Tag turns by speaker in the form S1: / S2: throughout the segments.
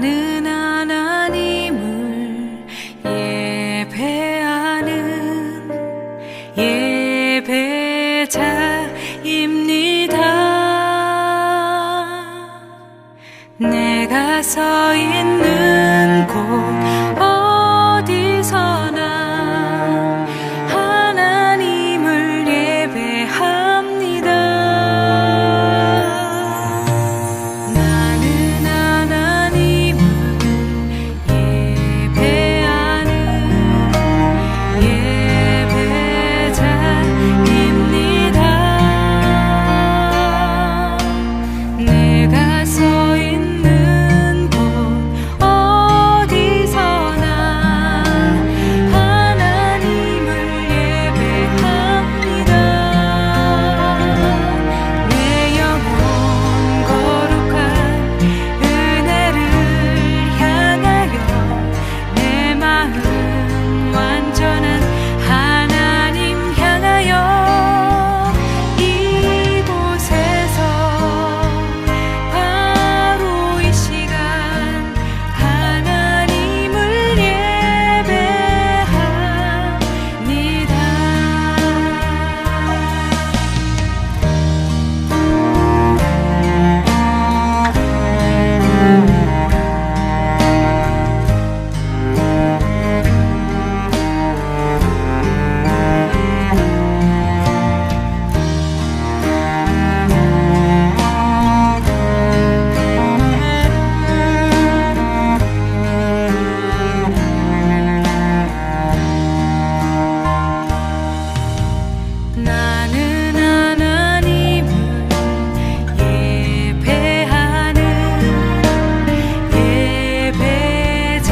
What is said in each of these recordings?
S1: 나는 하나님을 예배하는 예배자입니다. 내가 서 있는 곳 어디서나 하나님을 예배합니다. 나는 하나님을 예배하는 예배자입니다. 내가 서 있는 곳 어디서나 하나님을 예배합니다. 내 영혼 거룩한 은혜를 향하여 내 마음 완전한 하나님 향하여 이곳에서 바로 이 시간 하나님을 나는 하나님을 예배하는 예배자입니다.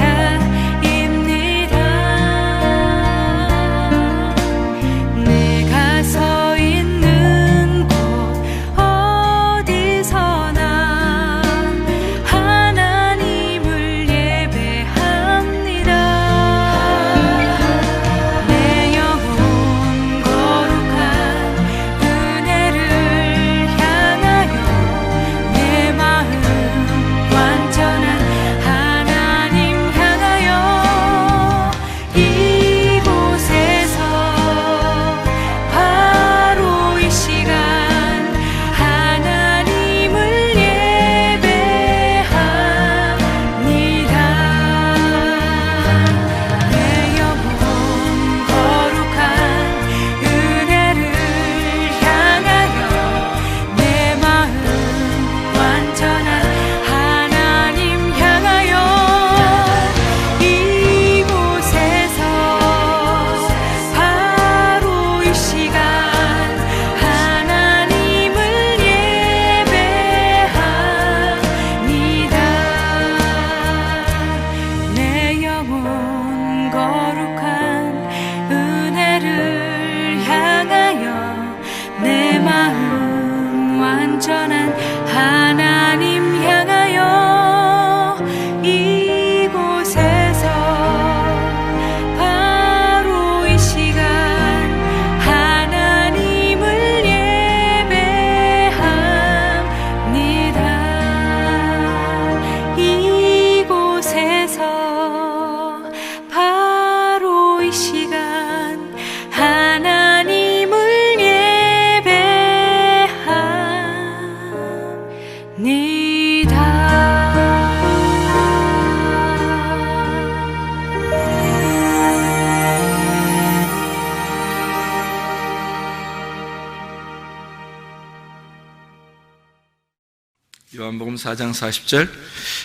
S1: 내가 서 있는 곳 어디서나 하나님을 예배합니다. 내 영혼 거룩한 은혜를 향하여 내 마음 완전한 하나님 향하여 이곳에서 바로 이 시간 하나님을 예배합니다. 내 영혼 거룩한 은혜를 향하여 내 마음 완전한 하나님 향하여 이곳에서 바로 이 시간 하나님을 예배합니다. 내 영혼 거룩한 은혜를 향하여 내 마음 완전한 하나님 향하여 이곳에서 바로 이 시간 하나님을 예배합니다. 이곳에서 바로 이 시간 하나님을
S2: 요한복음 4장 40절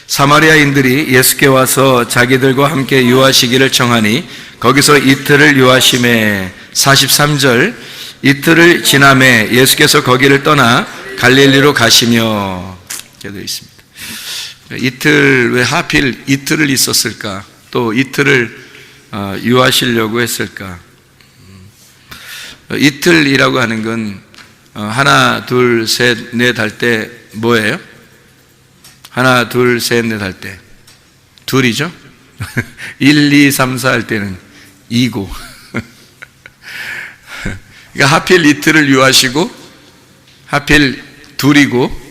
S2: 사마리아인들이 예수께 와서 자기들과 함께 유하시기를 청하니 거기서 이틀을 유하심에 43절 이틀을 지남에 예수께서 거기를 떠나 갈릴리로 가시며 이렇게 되어 있습니다. 이틀 왜 하필 이틀을 있었을까? 또 이틀을 유하시려고 했을까? 이틀이라고 하는 건 하나 둘 셋 넷 할 때 뭐예요? 하나 둘 셋 넷 할 때 둘이죠? 1, 2, 3, 4 할 때는 2고 그러니까 하필 이틀을 유하시고 하필 둘이고,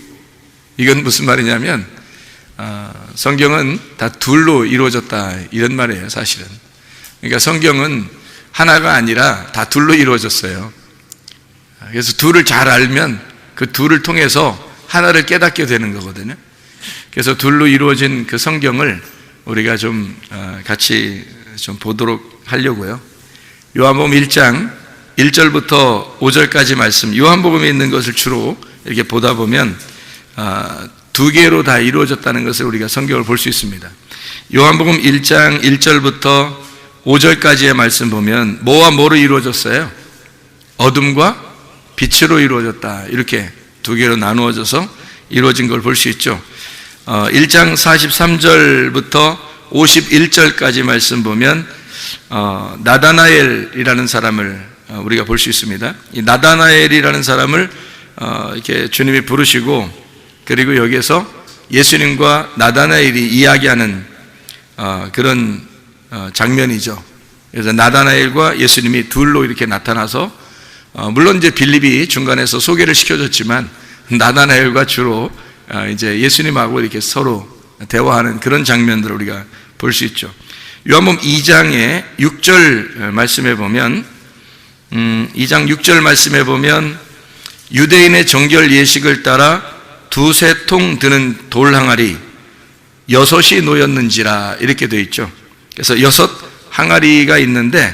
S2: 이건 무슨 말이냐면 성경은 다 둘로 이루어졌다 이런 말이에요, 사실은. 그러니까 성경은 하나가 아니라 다 둘로 이루어졌어요. 그래서 둘을 잘 알면 그 둘을 통해서 하나를 깨닫게 되는 거거든요. 그래서 둘로 이루어진 그 성경을 우리가 좀 같이 좀 보도록 하려고요. 요한복음 1장 1절부터 5절까지 말씀, 요한복음에 있는 것을 주로 이렇게 보다 보면 두 개로 다 이루어졌다는 것을 우리가 성경을 볼 수 있습니다. 요한복음 1장 1절부터 5절까지의 말씀 보면 뭐와 뭐로 이루어졌어요? 어둠과 빛으로 이루어졌다. 이렇게 두 개로 나누어져서 이루어진 걸 볼 수 있죠. 1장 43절부터 51절까지 말씀 보면 나다나엘이라는 사람을 우리가 볼 수 있습니다. 이 나다나엘이라는 사람을 이렇게 주님이 부르시고, 그리고 여기에서 예수님과 나다나엘이 이야기하는 그런 장면이죠. 그래서 나다나엘과 예수님이 둘로 이렇게 나타나서 물론 이제 빌립이 중간에서 소개를 시켜줬지만 나다나엘과 주로 이제 예수님하고 이렇게 서로 대화하는 그런 장면들을 우리가 볼 수 있죠. 요한복음 2장의 6절 말씀에 보면 2장 6절 말씀에 보면 유대인의 정결 예식을 따라 두세 통 드는 돌 항아리 6이 놓였는지라 이렇게 되어 있죠. 그래서 6 항아리가 있는데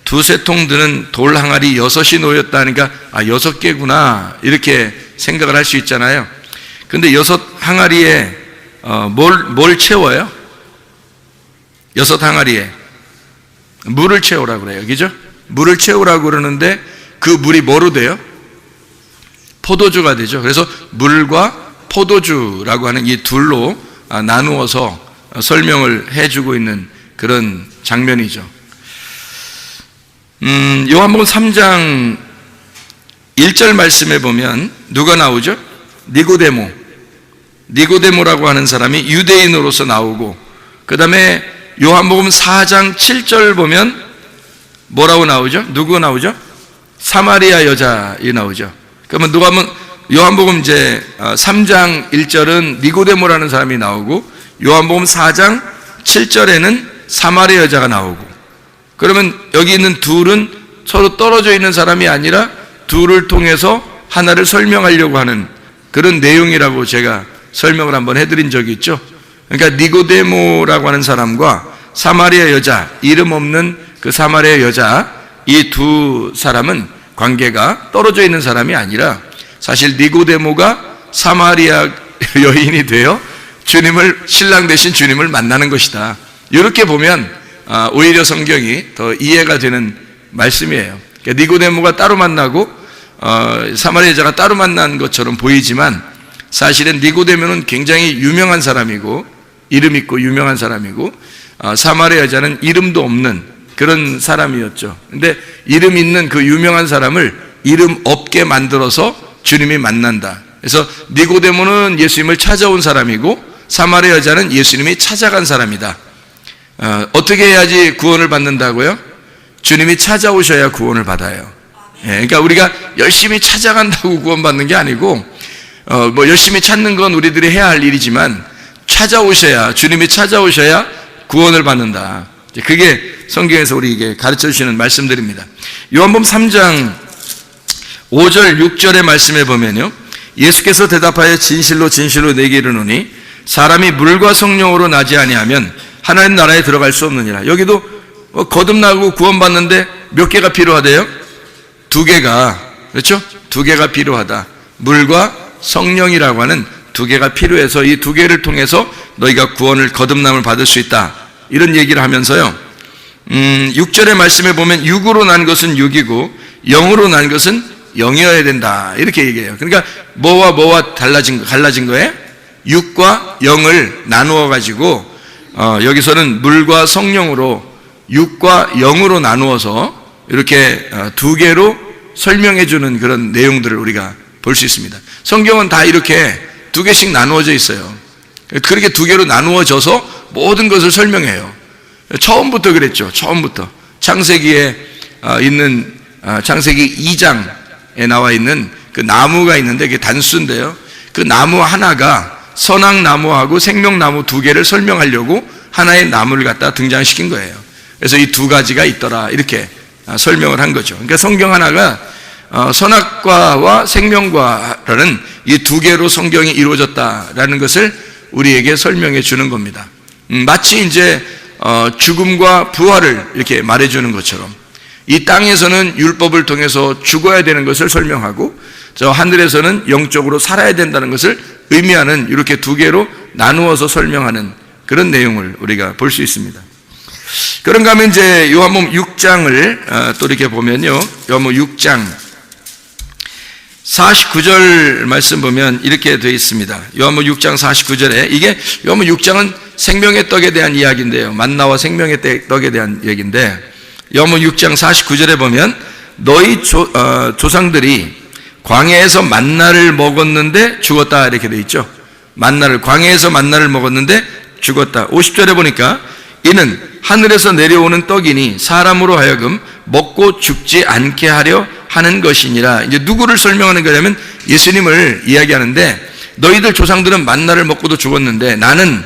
S2: 두세 통 드는 돌 항아리 6이 놓였다니까 6개구나 이렇게 생각을 할 수 있잖아요. 근데 6 항아리에 뭘 채워요? 6 항아리에 물을 채우라고 그래요. 그죠? 물을 채우라고 그러는데 그 물이 뭐로 돼요? 포도주가 되죠. 그래서 물과 포도주라고 하는 이 둘로 나누어서 설명을 해주고 있는 그런 장면이죠. 요한복음 3장 1절 말씀에 보면 누가 나오죠? 니고데모라고 하는 사람이 유대인으로서 나오고, 그 다음에 요한복음 4장 7절 보면 뭐라고 나오죠? 누구 나오죠? 사마리아 여자이 나오죠. 그러면 누가 하면 요한복음 이제 3장 1절은 니고데모라는 사람이 나오고, 요한복음 4장 7절에는 사마리아 여자가 나오고, 그러면 여기 있는 둘은 서로 떨어져 있는 사람이 아니라 둘을 통해서 하나를 설명하려고 하는 그런 내용이라고 제가 설명을 한번 해드린 적이 있죠. 그러니까 니고데모라고 하는 사람과 사마리아 여자, 이름 없는 그 사마리아 여자, 이 두 사람은 관계가 떨어져 있는 사람이 아니라 사실 니고데모가 사마리아 여인이 되어 신랑 대신 주님을 만나는 것이다. 이렇게 보면 오히려 성경이 더 이해가 되는 말씀이에요. 그러니까 니고데모가 따로 만나고 사마리아 여자가 따로 만난 것처럼 보이지만 사실은 니고데모는 굉장히 유명한 사람이고 이름 있고 유명한 사람이고 사마리아 여자는 이름도 없는 그런 사람이었죠. 근데 이름 있는 그 유명한 사람을 이름 없게 만들어서 주님이 만난다. 그래서 니고데모는 예수님을 찾아온 사람이고 사마리아 여자는 예수님이 찾아간 사람이다. 어떻게 해야지 구원을 받는다고요? 주님이 찾아오셔야 구원을 받아요. 그러니까 우리가 열심히 찾아간다고 구원받는 게 아니고 뭐 열심히 찾는 건 우리들이 해야 할 일이지만 주님이 찾아오셔야 구원을 받는다. 그게 성경에서 우리에게 가르쳐 주시는 말씀들입니다. 요한복음 3장 5절 6절의 말씀에 보면요, 예수께서 대답하여 진실로 진실로 내게 이르노니 사람이 물과 성령으로 나지 아니하면 하나님 나라에 들어갈 수 없느니라. 여기도 거듭나고 구원받는데 몇 개가 필요하대요? 2개가, 그렇죠? 2개가 필요하다. 물과 성령이라고 하는 2개가 필요해서 이 2개를 통해서 너희가 구원을 거듭남을 받을 수 있다. 이런 얘기를 하면서요, 6절의 말씀에 보면 육으로 난 것은 육이고 영으로 난 것은 영이어야 된다. 이렇게 얘기해요. 그러니까 뭐와 갈라진 거예요? 육과 영을 나누어 가지고 여기서는 물과 성령으로 육과 영으로 나누어서 이렇게 2개로 설명해 주는 그런 내용들을 우리가 볼 수 있습니다. 성경은 다 이렇게 2개씩 나누어져 있어요. 그렇게 2개로 나누어져서 모든 것을 설명해요. 처음부터 그랬죠. 처음부터 창세기에 있는 창세기 2장에 나와 있는 그 나무가 있는데 그게 단수인데요, 그 나무 하나가 선악나무하고 생명나무 두 개를 설명하려고 하나의 나무를 갖다 등장시킨 거예요. 그래서 이 두 가지가 있더라 이렇게 설명을 한 거죠. 그러니까 성경 하나가 선악과와 생명과라는 이 두 개로 성경이 이루어졌다라는 것을 우리에게 설명해 주는 겁니다. 마치 이제 죽음과 부활을 이렇게 말해주는 것처럼 이 땅에서는 율법을 통해서 죽어야 되는 것을 설명하고 저 하늘에서는 영적으로 살아야 된다는 것을 의미하는 이렇게 두 개로 나누어서 설명하는 그런 내용을 우리가 볼 수 있습니다. 그런가 하면 이제 요한복음 6장을 또 이렇게 보면요, 요한복음 6장 49절 말씀 보면 이렇게 되어 있습니다. 요한복음 6장 49절에 이게 요한복음 6장은 생명의 떡에 대한 이야기인데요, 만나와 생명의 떡에 대한 얘기인데 요한복음 6장 49절에 보면 너희 조상들이 광야에서 만나를 먹었는데 죽었다 이렇게 되어 있죠. 광야에서 만나를 먹었는데 죽었다. 50절에 보니까 이는 하늘에서 내려오는 떡이니 사람으로 하여금 먹고 죽지 않게 하려 하는 것이니라. 이제 누구를 설명하는 거냐면 예수님을 이야기하는데 너희들 조상들은 만나를 먹고도 죽었는데 나는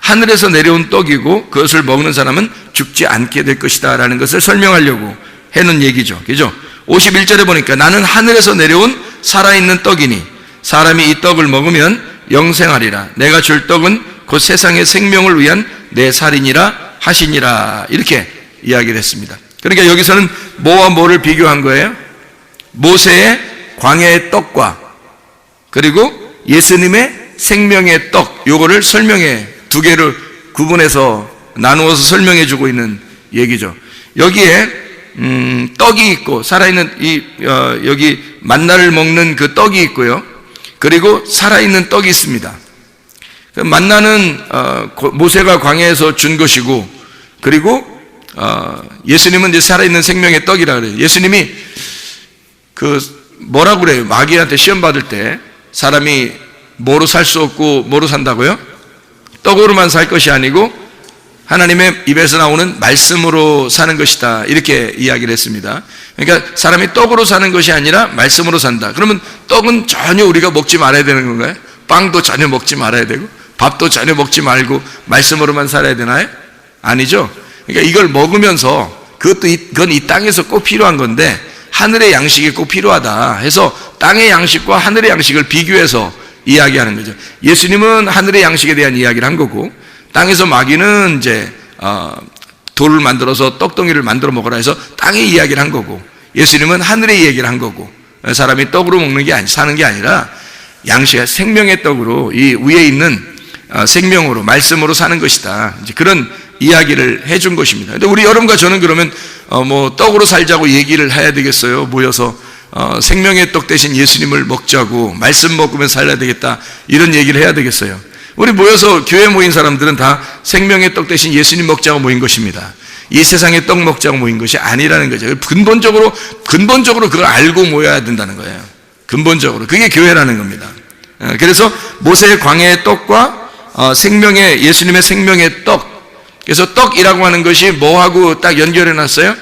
S2: 하늘에서 내려온 떡이고 그것을 먹는 사람은 죽지 않게 될 것이다 라는 것을 설명하려고 해놓은 얘기죠. 그죠? 51절에 보니까 나는 하늘에서 내려온 살아있는 떡이니 사람이 이 떡을 먹으면 영생하리라. 내가 줄 떡은 곧 세상의 생명을 위한 내 살이니라 하시니라. 이렇게 이야기를 했습니다. 그러니까 여기서는 뭐와 뭐를 비교한 거예요? 모세의 광야의 떡과 그리고 예수님의 생명의 떡, 요거를 설명해 두 개를 구분해서 나누어서 설명해 주고 있는 얘기죠. 여기에 떡이 있고 살아있는 여기 만나를 먹는 그 떡이 있고요. 그리고 살아있는 떡이 있습니다. 만나는 모세가 광야에서 준 것이고 그리고 예수님은 이제 살아있는 생명의 떡이라 그래요. 예수님이 뭐라고 그래요? 마귀한테 시험 받을 때 사람이 뭐로 살 수 없고 뭐로 산다고요? 떡으로만 살 것이 아니고 하나님의 입에서 나오는 말씀으로 사는 것이다 이렇게 이야기를 했습니다. 그러니까 사람이 떡으로 사는 것이 아니라 말씀으로 산다. 그러면 떡은 전혀 우리가 먹지 말아야 되는 건가요? 빵도 전혀 먹지 말아야 되고 밥도 전혀 먹지 말고 말씀으로만 살아야 되나요? 아니죠. 그러니까 이걸 먹으면서 그건 이 땅에서 꼭 필요한 건데 하늘의 양식이 꼭 필요하다 해서 땅의 양식과 하늘의 양식을 비교해서 이야기하는 거죠. 예수님은 하늘의 양식에 대한 이야기를 한 거고 땅에서 마귀는 이제 돌을 만들어서 떡덩이를 만들어 먹으라 해서 땅의 이야기를 한 거고 예수님은 하늘의 얘기를 한 거고 사람이 떡으로 먹는 게 사는 게 아니라 양식, 생명의 떡으로 이 위에 있는 생명으로 말씀으로 사는 것이다. 이제 그런 이야기를 해준 것입니다. 근데 우리 여러분과 저는 그러면 뭐 떡으로 살자고 얘기를 해야 되겠어요? 모여서 생명의 떡 대신 예수님을 먹자고 말씀 먹으면 살아야 되겠다 이런 얘기를 해야 되겠어요? 우리 모여서 교회 모인 사람들은 다 생명의 떡 대신 예수님 먹자고 모인 것입니다. 이 세상의 떡 먹자고 모인 것이 아니라는 거죠. 근본적으로 그걸 알고 모여야 된다는 거예요. 근본적으로 그게 교회라는 겁니다. 그래서 모세의 광야의 떡과 예수님의 생명의 떡. 그래서 떡이라고 하는 것이 뭐하고 딱 연결해 놨어요?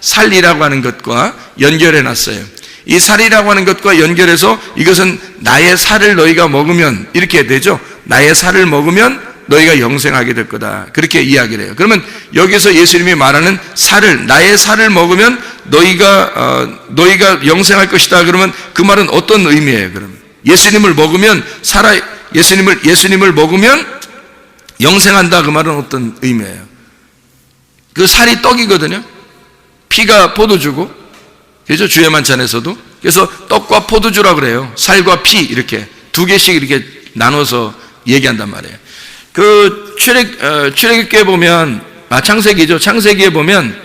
S2: 살이라고 하는 것과 연결해 놨어요. 이 살이라고 하는 것과 연결해서 이것은 나의 살을 너희가 먹으면 이렇게 되죠. 나의 살을 먹으면 너희가 영생하게 될 거다. 그렇게 이야기를 해요. 그러면 여기서 예수님이 말하는 나의 살을 먹으면 너희가 영생할 것이다. 그러면 그 말은 어떤 의미예요? 그러면 예수님을 먹으면 예수님을 먹으면 영생한다. 그 말은 어떤 의미예요? 그 살이 떡이거든요. 피가 포도주고, 그죠? 주의 만찬에서도. 그래서 떡과 포도주라 그래요. 살과 피 이렇게 두 개씩 이렇게 나눠서 얘기한단 말이에요. 출애굽기에 보면 창세기죠. 창세기에 보면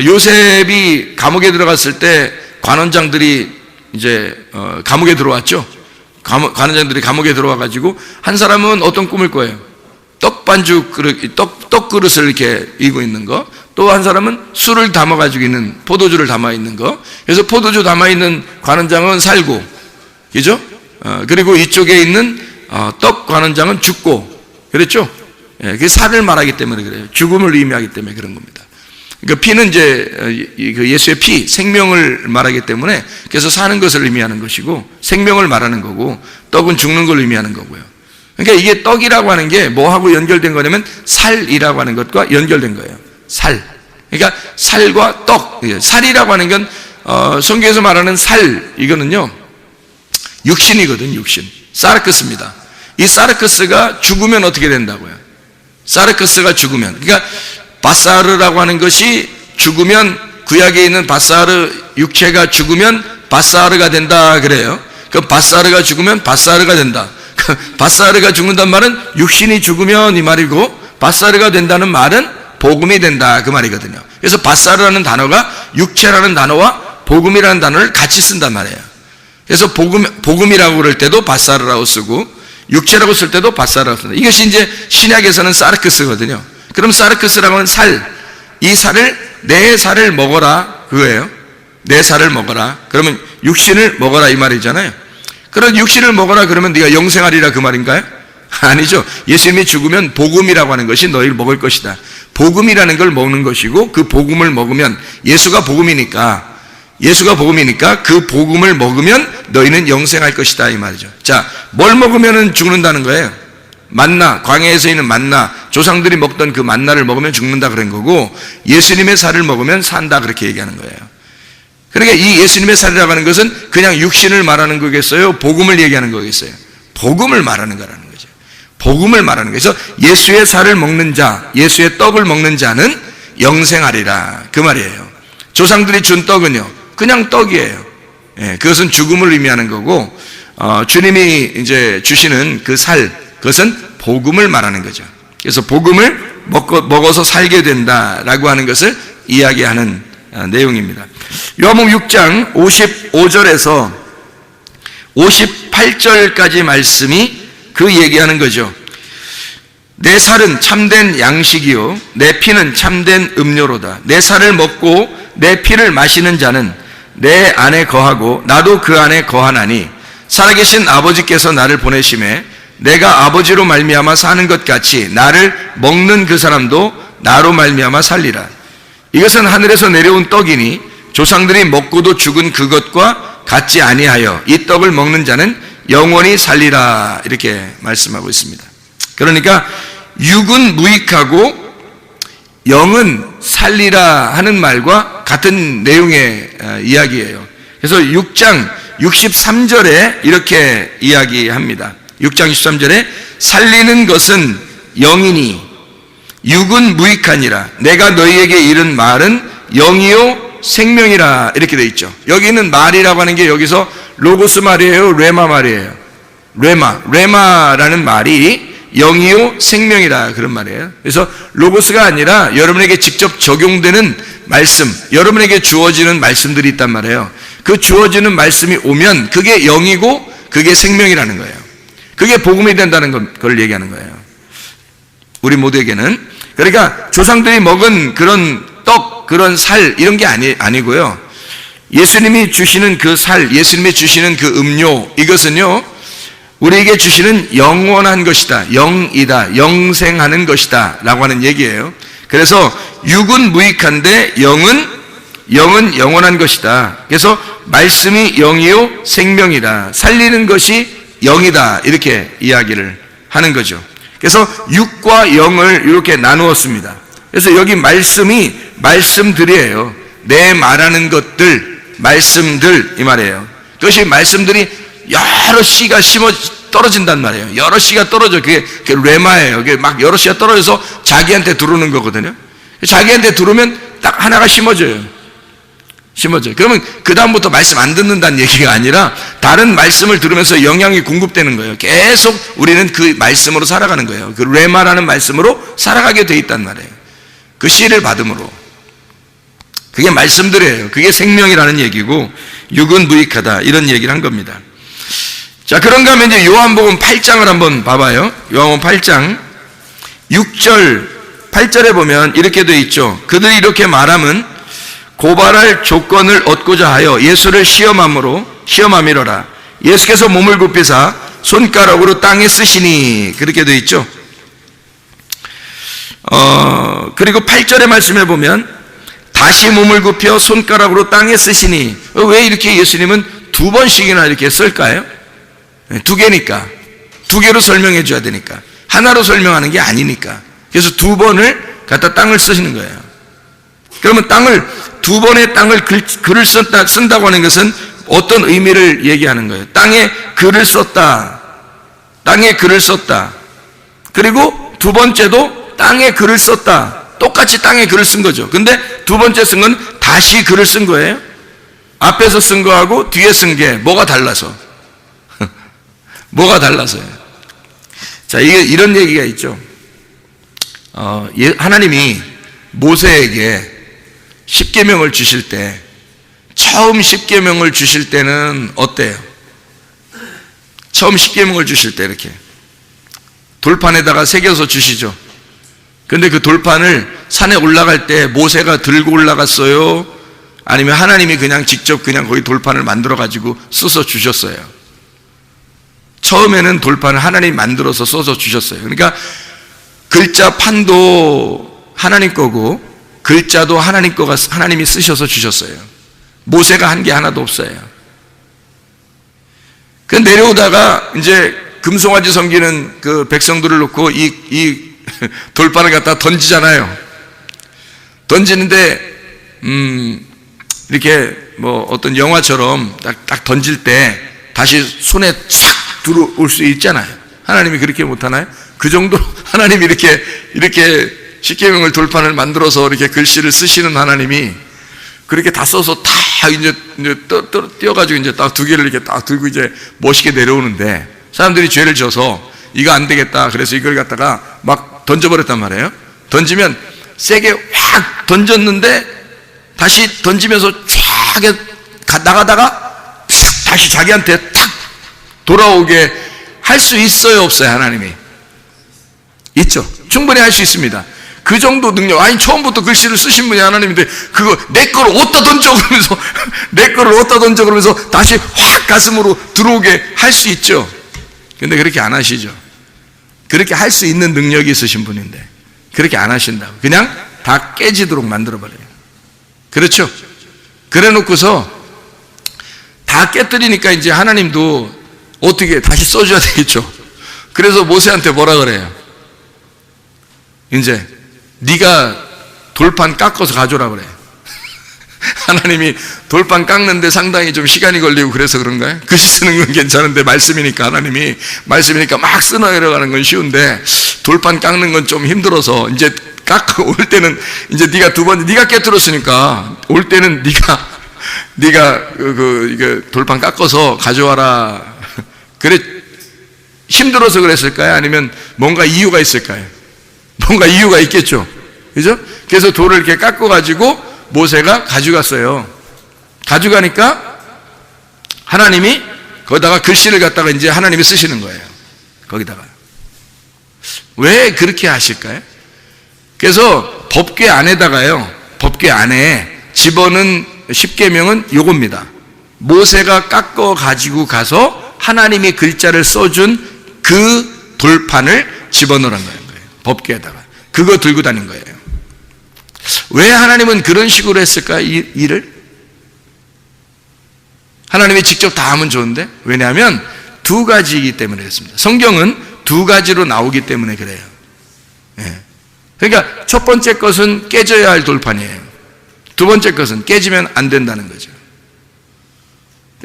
S2: 요셉이 감옥에 들어갔을 때 관원장들이 이제 감옥에 들어왔죠. 관원장들이 감옥에 들어와 가지고 한 사람은 어떤 꿈을 꿔요? 떡 그릇을 이렇게 이고 있는 거. 또 한 사람은 술을 담아 가지고 있는 포도주를 담아 있는 거. 그래서 포도주 담아 있는 관원장은 살고, 그죠? 그리고 이쪽에 있는 떡 관원장은 죽고, 그랬죠? 예, 그게 살을 말하기 때문에 그래요. 죽음을 의미하기 때문에 그런 겁니다. 그러니까 피는 이제 예수의 피, 생명을 말하기 때문에 그래서 사는 것을 의미하는 것이고 생명을 말하는 거고 떡은 죽는 걸 의미하는 거고요. 그러니까 이게 떡이라고 하는 게 뭐하고 연결된 거냐면 살이라고 하는 것과 연결된 거예요. 살. 그러니까 살과 떡. 살이라고 하는 건 성경에서 말하는 살, 이거는요 육신이거든. 육신. 사르크스입니다. 이 사르크스가 죽으면 어떻게 된다고요? 사르크스가 죽으면, 그러니까 바사르라고 하는 것이 죽으면, 구약에 있는 바사르 육체가 죽으면 바사르가 된다 그래요. 그 바사르가 죽으면 바사르가 된다. 바사르가 죽는다는 말은 육신이 죽으면 이 말이고, 바사르가 된다는 말은 복음이 된다 그 말이거든요. 그래서 바사르라는 단어가 육체라는 단어와 복음이라는 단어를 같이 쓴단 말이에요. 그래서 복음이라고 그럴 때도 바사르라고 쓰고, 육체라고 쓸 때도 바사르라고 씁니다. 이것이 이제 신약에서는 사르크스거든요. 그럼 사르크스라고 하는 살, 이 살을, 내 살을 먹어라 그거예요. 내 살을 먹어라. 그러면 육신을 먹어라 이 말이잖아요. 그런 육신을 먹어라 그러면 네가 영생하리라 그 말인가요? 아니죠. 예수님이 죽으면 복음이라고 하는 것이 너희를 먹을 것이다. 복음이라는 걸 먹는 것이고, 그 복음을 먹으면, 예수가 복음이니까 그 복음을 먹으면 너희는 영생할 것이다 이 말이죠. 자, 뭘 먹으면 죽는다는 거예요? 만나, 광야에서 있는 만나, 조상들이 먹던 그 만나를 먹으면 죽는다 그런 거고, 예수님의 살을 먹으면 산다 그렇게 얘기하는 거예요. 그러니까 이 예수님의 살이라고 하는 것은 그냥 육신을 말하는 거겠어요? 복음을 얘기하는 거겠어요? 복음을 말하는 거라는 거죠. 복음을 말하는 거죠. 그래서 예수의 살을 먹는 자, 예수의 떡을 먹는 자는 영생하리라 그 말이에요. 조상들이 준 떡은요 그냥 떡이에요. 그것은 죽음을 의미하는 거고, 주님이 이제 주시는 그 살, 그것은 복음을 말하는 거죠. 그래서 복음을 먹어서 살게 된다라고 하는 것을 이야기하는 내용입니다. 요한복음 6장 55절에서 58절까지 말씀이 그 얘기하는 거죠. 내 살은 참된 양식이요 내 피는 참된 음료로다. 내 살을 먹고 내 피를 마시는 자는 내 안에 거하고 나도 그 안에 거하나니, 살아계신 아버지께서 나를 보내심에 내가 아버지로 말미암아 사는 것 같이 나를 먹는 그 사람도 나로 말미암아 살리라. 이것은 하늘에서 내려온 떡이니 조상들이 먹고도 죽은 그것과 같지 아니하여 이 떡을 먹는 자는 영원히 살리라 이렇게 말씀하고 있습니다. 그러니까 육은 무익하고 영은 살리라 하는 말과 같은 내용의 이야기예요. 그래서 6장 63절에 이렇게 이야기합니다. 6장 63절에 살리는 것은 영이니 육은 무익하니라. 내가 너희에게 이른 말은 영이요 생명이라 이렇게 돼 있죠. 여기 있는 말이라고 하는 게 여기서 로고스 말이에요, 레마 말이에요? 레마라는 말이 영이요 생명이라 그런 말이에요. 그래서 로고스가 아니라 여러분에게 직접 적용되는 말씀, 여러분에게 주어지는 말씀들이 있단 말이에요. 그 주어지는 말씀이 오면 그게 영이고 그게 생명이라는 거예요. 그게 복음이 된다는 걸 얘기하는 거예요. 우리 모두에게는. 그러니까 조상들이 먹은 그런 떡, 그런 살 이런 게 아니고요. 예수님이 주시는 그 살, 예수님이 주시는 그 음료, 이것은요 우리에게 주시는 영원한 것이다, 영이다, 영생하는 것이다 라고 하는 얘기예요. 그래서 육은 무익한데 영은 영원한 것이다. 그래서 말씀이 영이요 생명이다, 살리는 것이 영이다 이렇게 이야기를 하는 거죠. 그래서 육과 영을 이렇게 나누었습니다. 그래서 여기 말씀이 말씀들이에요. 내 말하는 것들, 말씀들 이 말이에요. 그것이 말씀들이 여러 씨가 떨어진단 말이에요. 여러 씨가 떨어져. 그게 레마예요. 그게 막 여러 씨가 떨어져서 자기한테 들어오는 거거든요. 자기한테 들어오면 딱 하나가 심어져요. 그러면 그 다음부터 말씀 안 듣는다는 얘기가 아니라 다른 말씀을 들으면서 영향이 공급되는 거예요. 계속 우리는 그 말씀으로 살아가는 거예요. 그 레마라는 말씀으로 살아가게 돼 있단 말이에요. 그 씨를 받음으로. 그게 말씀들이에요. 그게 생명이라는 얘기고, 육은 무익하다 이런 얘기를 한 겁니다. 자, 그런가 하면 이제 요한복음 8장을 한번 봐봐요. 요한복음 8장 6절 8절에 보면 이렇게 돼 있죠. 그들이 이렇게 말함은 고발할 조건을 얻고자 하여 예수를 시험함이로라. 예수께서 몸을 굽히사 손가락으로 땅에 쓰시니 그렇게 돼 있죠. 그리고 8절의 말씀에 보면 다시 몸을 굽혀 손가락으로 땅에 쓰시니, 왜 이렇게 예수님은 두 번씩이나 이렇게 쓸까요? 두 개니까. 두 개로 설명해 줘야 되니까. 하나로 설명하는 게 아니니까. 그래서 두 번을 갖다 땅을 쓰시는 거예요. 그러면 두 번의 땅을 글을 쓴다고 하는 것은 어떤 의미를 얘기하는 거예요? 땅에 글을 썼다. 땅에 글을 썼다. 그리고 두 번째도 땅에 글을 썼다. 똑같이 땅에 글을 쓴 거죠. 근데 두 번째 쓴 건 다시 글을 쓴 거예요. 앞에서 쓴 거하고 뒤에 쓴 게 뭐가 달라서? 뭐가 달라서요? 자, 이런 얘기가 있죠. 하나님이 모세에게 십계명을 주실 때, 처음 십계명을 주실 때는 어때요? 처음 십계명을 주실 때 이렇게 돌판에다가 새겨서 주시죠. 근데 그 돌판을 산에 올라갈 때 모세가 들고 올라갔어요? 아니면 하나님이 그냥 직접 거기 돌판을 만들어 가지고 써서 주셨어요? 처음에는 돌판을 하나님이 만들어서 써서 주셨어요. 그러니까 글자 판도 하나님 거고 글자도 하나님 거가 하나님이 쓰셔서 주셨어요. 모세가 한 게 하나도 없어요. 그 내려오다가 이제 금송아지 섬기는 그 백성들을 놓고 이 돌판을 갖다 던지잖아요. 던지는데 이렇게 뭐 어떤 영화처럼 딱 던질 때 다시 손에 싹 들어올 수 있잖아요. 하나님이 그렇게 못하나요? 그 정도로 하나님이 이렇게 십계명을 돌판을 만들어서 이렇게 글씨를 쓰시는 하나님이 그렇게 다 써서 다 이제 띄어가지고 이제 딱 두 개를 이렇게 딱 들고 이제 멋있게 내려오는데 사람들이 죄를 져서 이거 안 되겠다. 그래서 이걸 갖다가 막 던져버렸단 말이에요. 던지면 세게 확 던졌는데 다시 던지면서 쫙 나가다가 다시 자기한테 탁 돌아오게 할 수 있어요, 없어요? 하나님이 있죠. 충분히 할 수 있습니다. 그 정도 능력. 아니 처음부터 글씨를 쓰신 분이 하나님인데 그거 내 거를 어디다 던져 그러면서 내 거를 어디다 던져 그러면서 다시 확 가슴으로 들어오게 할 수 있죠. 근데 그렇게 안 하시죠. 그렇게 할 수 있는 능력이 있으신 분인데 그렇게 안 하신다고. 그냥 다 깨지도록 만들어버려요. 그렇죠? 그래 놓고서 다 깨뜨리니까 이제 하나님도 어떻게 다시 써줘야 되겠죠. 그래서 모세한테 뭐라 그래요? 이제 네가 돌판 깎아서 가져오라 그래. 하나님이 돌판 깎는데 상당히 좀 시간이 걸리고 그래서 그런가요? 글씨 쓰는 건 괜찮은데 말씀이니까 막 쓰나내려가는 건 쉬운데 돌판 깎는 건 좀 힘들어서 이제 깎아 올 때는 이제 네가 깨뜨렸으니까 올 때는 네가 이게 돌판 깎아서 가져와라. 그래 힘들어서 그랬을까요? 아니면 뭔가 이유가 있을까요? 뭔가 이유가 있겠죠. 그죠? 그래서 돌을 이렇게 깎아가지고 모세가 가져갔어요. 가져가니까 하나님이 거기다가 글씨를 갖다가 이제 하나님이 쓰시는 거예요. 거기다가. 왜 그렇게 하실까요? 그래서 법궤 안에다가요, 법궤 안에 집어넣은 십계명은 요겁니다. 모세가 깎아 가지고 가서 하나님이 글자를 써준 그 돌판을 집어넣으라는 거예요. 법궤에다가. 그거 들고 다닌 거예요. 왜 하나님은 그런 식으로 했을까요? 이 일을? 하나님이 직접 다 하면 좋은데? 왜냐하면 두 가지이기 때문에 그렇습니다. 성경은 두 가지로 나오기 때문에 그래요. 예. 그러니까 첫 번째 것은 깨져야 할 돌판이에요. 두 번째 것은 깨지면 안 된다는 거죠.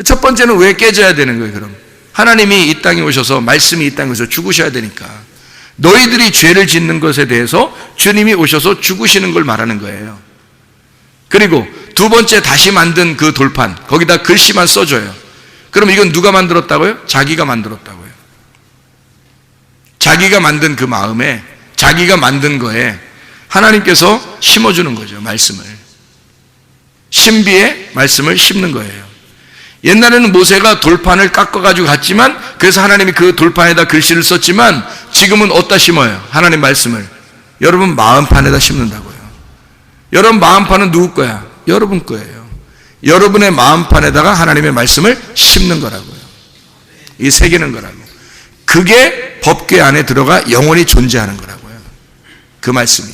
S2: 첫 번째는 왜 깨져야 되는 거예요, 그럼? 하나님이 이 땅에 오셔서, 말씀이 이 땅에 오셔서 죽으셔야 되니까. 너희들이 죄를 짓는 것에 대해서 주님이 오셔서 죽으시는 걸 말하는 거예요. 그리고 두 번째 다시 만든 그 돌판, 거기다 글씨만 써줘요. 그럼 이건 누가 만들었다고요? 자기가 만들었다고요. 자기가 만든 그 마음에, 자기가 만든 거에 하나님께서 심어주는 거죠, 말씀을. 신비의 말씀을 심는 거예요. 옛날에는 모세가 돌판을 깎아가지고 갔지만, 그래서 하나님이 그 돌판에다 글씨를 썼지만, 지금은 어디다 심어요? 하나님 말씀을. 여러분 마음판에다 심는다고요. 여러분 마음판은 누구 거야? 여러분 거예요. 여러분의 마음판에다가 하나님의 말씀을 심는 거라고요. 이 새기는 거라고. 그게 법궤 안에 들어가 영원히 존재하는 거라고요. 그 말씀이.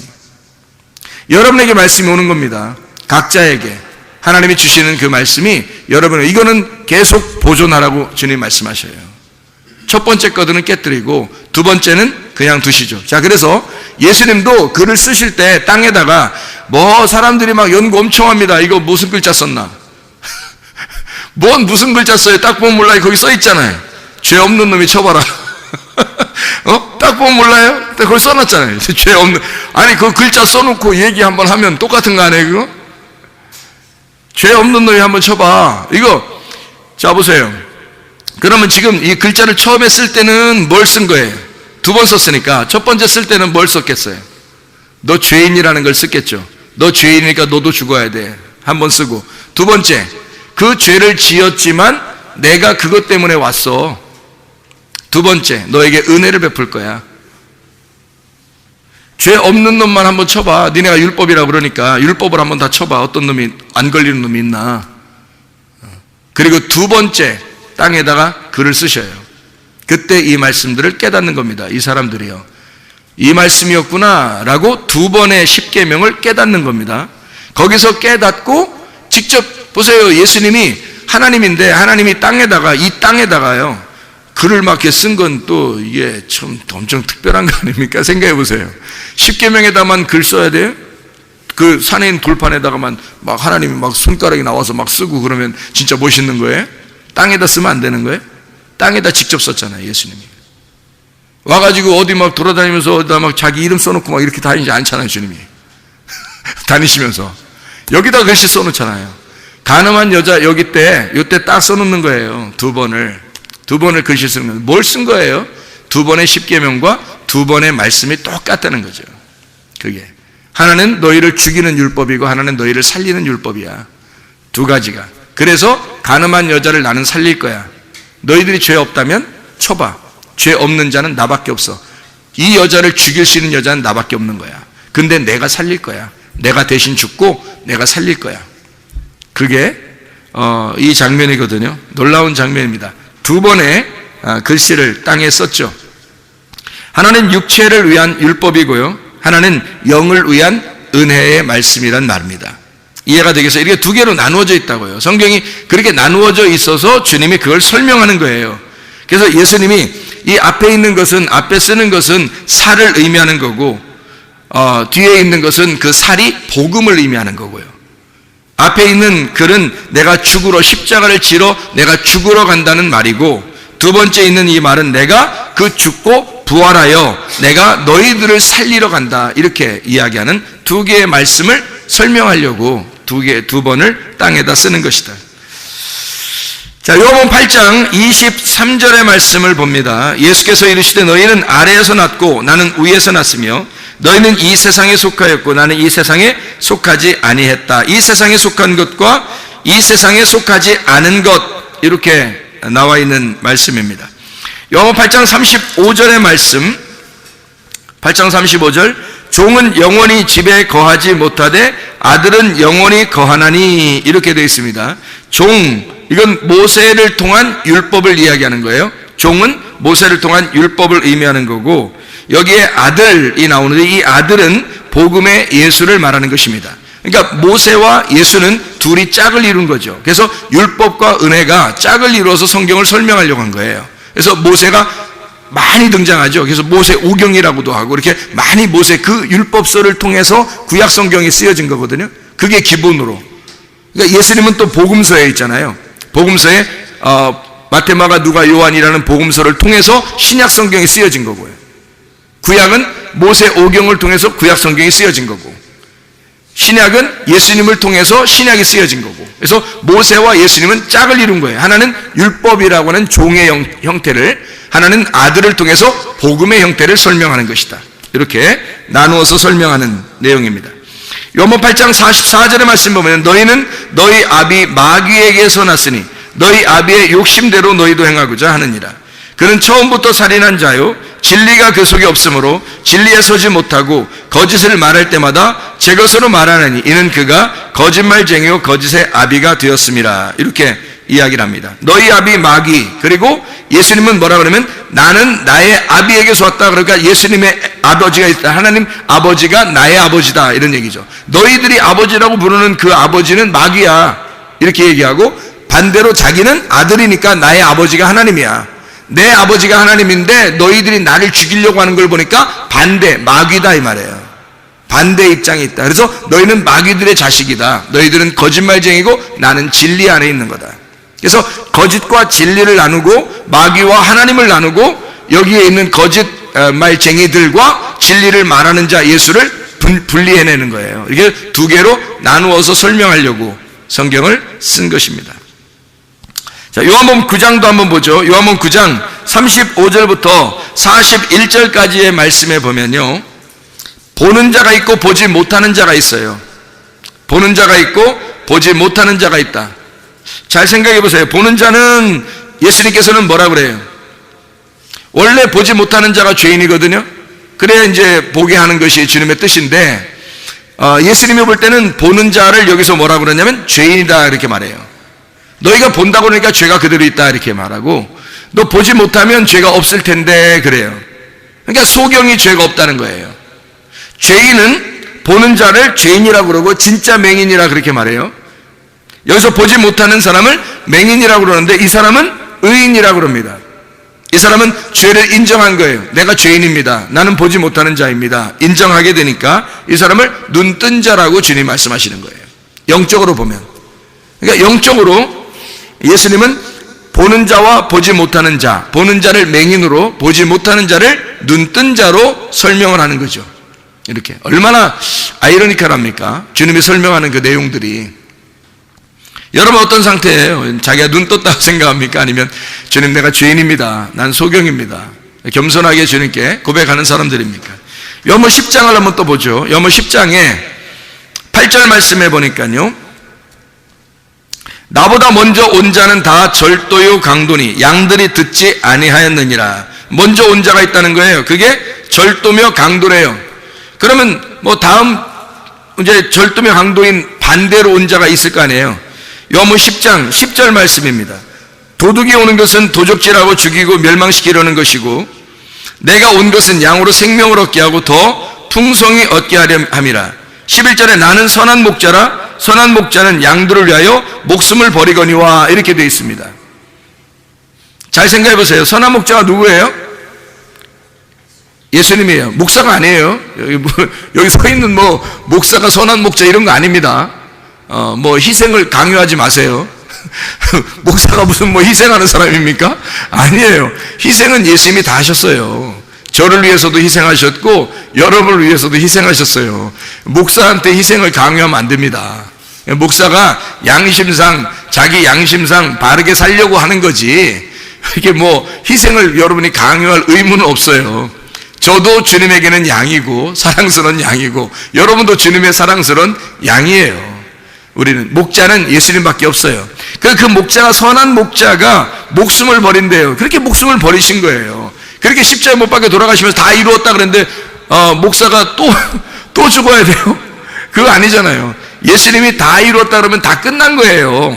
S2: 여러분에게 말씀이 오는 겁니다. 각자에게. 하나님이 주시는 그 말씀이 여러분을, 이거는 계속 보존하라고 주님 말씀하셔요. 첫 번째 거들은 깨뜨리고 두 번째는 그냥 두시죠. 자, 그래서 예수님도 글을 쓰실 때 땅에다가 뭐 사람들이 막 연구 엄청 합니다. 이거 무슨 글자 썼나? 뭔 무슨 글자 써요? 딱 보면 몰라요. 거기 써 있잖아요. 죄 없는 놈이 쳐봐라. 딱 보면 몰라요? 거기 써놨잖아요. 죄 없는. 아니, 그 글자 써놓고 얘기 한번 하면 똑같은 거 아니에요, 그거? 죄 없는 놈이 한번 쳐봐. 이거, 자, 보세요. 그러면 지금 이 글자를 처음에 쓸 때는 뭘 쓴 거예요? 두 번 썼으니까 첫 번째 쓸 때는 뭘 썼겠어요? 너 죄인이라는 걸 썼겠죠. 너 죄인이니까 너도 죽어야 돼. 한 번 쓰고. 두 번째, 그 죄를 지었지만 내가 그것 때문에 왔어. 두 번째, 너에게 은혜를 베풀 거야. 죄 없는 놈만 한번 쳐봐. 니네가 율법이라고 그러니까 율법을 한번 다 쳐봐. 어떤 놈이 안 걸리는 놈이 있나. 그리고 두 번째, 땅에다가 글을 쓰셔요. 그때 이 말씀들을 깨닫는 겁니다. 이 사람들이요. 이 말씀이었구나 라고 두 번의 십계명을 깨닫는 겁니다. 거기서 깨닫고 직접 보세요. 예수님이 하나님인데 하나님이 땅에다가, 이 땅에다가요, 글을 막 이렇게 쓴 건 또 이게 참 엄청 특별한 거 아닙니까? 생각해 보세요. 십계명에다만 글 써야 돼요? 그 산에 있는 돌판에다가만 막 하나님이 막 손가락이 나와서 막 쓰고 그러면 진짜 멋있는 거예요? 땅에다 쓰면 안 되는 거예요? 땅에다 직접 썼잖아요, 예수님이. 와가지고 어디 막 돌아다니면서 어디다 막 자기 이름 써놓고 막 이렇게 다니지 않잖아요, 주님이. 다니시면서. 여기다 글씨 써놓잖아요. 가늠한 여자 여기 때, 요때 딱 써놓는 거예요. 두 번을 글씨 쓰는. 뭘 쓴 거예요? 두 번의 십계명과 두 번의 말씀이 똑같다는 거죠. 그게. 하나는 너희를 죽이는 율법이고 하나는 너희를 살리는 율법이야. 두 가지가. 그래서 가늠한 여자를 나는 살릴 거야. 너희들이 죄 없다면 쳐봐. 죄 없는 자는 나밖에 없어. 이 여자를 죽일 수 있는 여자는 나밖에 없는 거야. 근데 내가 살릴 거야. 내가 대신 죽고 내가 살릴 거야. 그게 이 장면이거든요. 놀라운 장면입니다. 두 번의 글씨를 땅에 썼죠. 하나는 육체를 위한 율법이고요, 하나는 영을 위한 은혜의 말씀이란 말입니다. 이해가 되겠어요? 이렇게 두 개로 나누어져 있다고요. 성경이 그렇게 나누어져 있어서 주님이 그걸 설명하는 거예요. 그래서 예수님이 이 앞에 있는 것은, 앞에 쓰는 것은 살을 의미하는 거고, 뒤에 있는 것은 그 살이 복음을 의미하는 거고요. 앞에 있는 글은 내가 죽으러, 십자가를 지러 내가 죽으러 간다는 말이고, 두 번째 있는 이 말은 내가 그 죽고 부활하여 내가 너희들을 살리러 간다, 이렇게 이야기하는 두 개의 말씀을 설명하려고 두 번을 땅에다 쓰는 것이다. 자, 요한복음 8장 23절의 말씀을 봅니다. 예수께서 이르시되 너희는 아래에서 났고 나는 위에서 났으며 너희는 이 세상에 속하였고 나는 이 세상에 속하지 아니했다. 이 세상에 속한 것과 이 세상에 속하지 않은 것, 이렇게 나와 있는 말씀입니다. 요한복음 8장 35절의 말씀, 8장 35절, 종은 영원히 집에 거하지 못하되 아들은 영원히 거하나니, 이렇게 되어 있습니다. 종, 이건 모세를 통한 율법을 이야기하는 거예요. 종은 모세를 통한 율법을 의미하는 거고, 여기에 아들이 나오는데 이 아들은 복음의 예수를 말하는 것입니다. 그러니까 모세와 예수는 둘이 짝을 이룬 거죠. 그래서 율법과 은혜가 짝을 이루어서 성경을 설명하려고 한 거예요. 그래서 모세가 많이 등장하죠. 그래서 모세 오경이라고도 하고, 이렇게 많이 모세 그 율법서를 통해서 구약 성경이 쓰여진 거거든요. 그게 기본으로. 그러니까 예수님은 또 복음서에 있잖아요. 복음서에 마태, 마가, 누가, 요한이라는 복음서를 통해서 신약 성경이 쓰여진 거고요. 구약은 모세 오경을 통해서 구약 성경이 쓰여진 거고, 신약은 예수님을 통해서 신약이 쓰여진 거고, 그래서 모세와 예수님은 짝을 이룬 거예요. 하나는 율법이라고 하는 종의 형태를, 하나는 아들을 통해서 복음의 형태를 설명하는 것이다. 이렇게 나누어서 설명하는 내용입니다. 요한복음 8장 44절의 말씀 보면 너희는 너희 아비 마귀에게서 났으니 너희 아비의 욕심대로 너희도 행하고자 하느니라. 그는 처음부터 살인한 자요 진리가 그 속에 없으므로 진리에 서지 못하고 거짓을 말할 때마다 제 것으로 말하느니 이는 그가 거짓말쟁이요 거짓의 아비가 되었음이라. 이렇게 이야기를 합니다. 너희 아비 마귀, 그리고 예수님은 뭐라 그러면 나는 나의 아비에게서 왔다. 그러니까 예수님의 아버지가 있다. 하나님 아버지가 나의 아버지다, 이런 얘기죠. 너희들이 아버지라고 부르는 그 아버지는 마귀야, 이렇게 얘기하고, 반대로 자기는 아들이니까 나의 아버지가 하나님이야. 내 아버지가 하나님인데 너희들이 나를 죽이려고 하는 걸 보니까 반대, 마귀다 이 말이에요. 반대 입장에 있다. 그래서 너희는 마귀들의 자식이다. 너희들은 거짓말쟁이고 나는 진리 안에 있는 거다. 그래서 거짓과 진리를 나누고 마귀와 하나님을 나누고 여기에 있는 거짓말쟁이들과 진리를 말하는 자 예수를 분리해내는 거예요. 이게 두 개로 나누어서 설명하려고 성경을 쓴 것입니다. 자, 요한복음 9장도 한번 보죠. 요한복음 9장 35절부터 41절까지의 말씀에 보면요, 보는 자가 있고 보지 못하는 자가 있어요. 보는 자가 있고 보지 못하는 자가 있다. 잘 생각해 보세요. 보는 자는 예수님께서는 뭐라 그래요? 원래 보지 못하는 자가 죄인이거든요. 그래야 이제 보게 하는 것이 주님의 뜻인데, 예수님이 볼 때는 보는 자를 여기서 뭐라 그러냐면 죄인이다 이렇게 말해요. 너희가 본다고 그러니까 죄가 그대로 있다 이렇게 말하고, 너 보지 못하면 죄가 없을 텐데 그래요. 그러니까 소경이 죄가 없다는 거예요. 죄인은 보는 자를 죄인이라고 그러고 진짜 맹인이라 그렇게 말해요. 여기서 보지 못하는 사람을 맹인이라고 그러는데 이 사람은 의인이라고 그럽니다. 이 사람은 죄를 인정한 거예요. 내가 죄인입니다. 나는 보지 못하는 자입니다. 인정하게 되니까 이 사람을 눈뜬 자라고 주님이 말씀하시는 거예요. 영적으로 보면. 그러니까 영적으로 예수님은 보는 자와 보지 못하는 자, 보는 자를 맹인으로, 보지 못하는 자를 눈뜬 자로 설명을 하는 거죠. 이렇게. 얼마나 아이러니컬합니까? 주님이 설명하는 그 내용들이. 여러분 어떤 상태예요? 자기가 눈 떴다고 생각합니까? 아니면 주님 내가 죄인입니다. 난 소경입니다. 겸손하게 주님께 고백하는 사람들입니까? 요한복음 10장을 한번 또 보죠. 요한복음 10장에 8절 말씀해 보니까요, 나보다 먼저 온 자는 다 절도요 강도니 양들이 듣지 아니하였느니라. 먼저 온 자가 있다는 거예요. 그게 절도며 강도래요. 그러면 뭐 다음 이제 절도며 강도인 반대로 온 자가 있을 거 아니에요. 요한복음 10장 10절 말씀입니다. 도둑이 오는 것은 도적질하고 죽이고 멸망시키려는 것이고 내가 온 것은 양으로 생명을 얻게 하고 더 풍성히 얻게 하려 함이라. 11절에 나는 선한 목자라 선한 목자는 양들을 위하여 목숨을 버리거니와 이렇게 되어 있습니다. 잘 생각해 보세요. 선한 목자가 누구예요? 예수님이에요. 목사가 아니에요. 여기 서 있는 뭐 목사가 선한 목자 이런 거 아닙니다. 뭐 희생을 강요하지 마세요. 목사가 무슨 뭐 희생하는 사람입니까? 아니에요. 희생은 예수님이 다 하셨어요. 저를 위해서도 희생하셨고 여러분을 위해서도 희생하셨어요. 목사한테 희생을 강요하면 안 됩니다. 목사가 양심상 자기 양심상 바르게 살려고 하는 거지 이게 뭐 희생을 여러분이 강요할 의무는 없어요. 저도 주님에게는 양이고 사랑스러운 양이고 여러분도 주님의 사랑스러운 양이에요. 우리는 목자는 예수님밖에 없어요. 그 목자가 선한 목자가 목숨을 버린대요. 그렇게 목숨을 버리신 거예요. 그렇게 십자가에 못 박혀 돌아가시면서 다 이루었다 그랬는데 목사가 또 죽어야 돼요? 그거 아니잖아요. 예수님이 다 이루었다 그러면 다 끝난 거예요.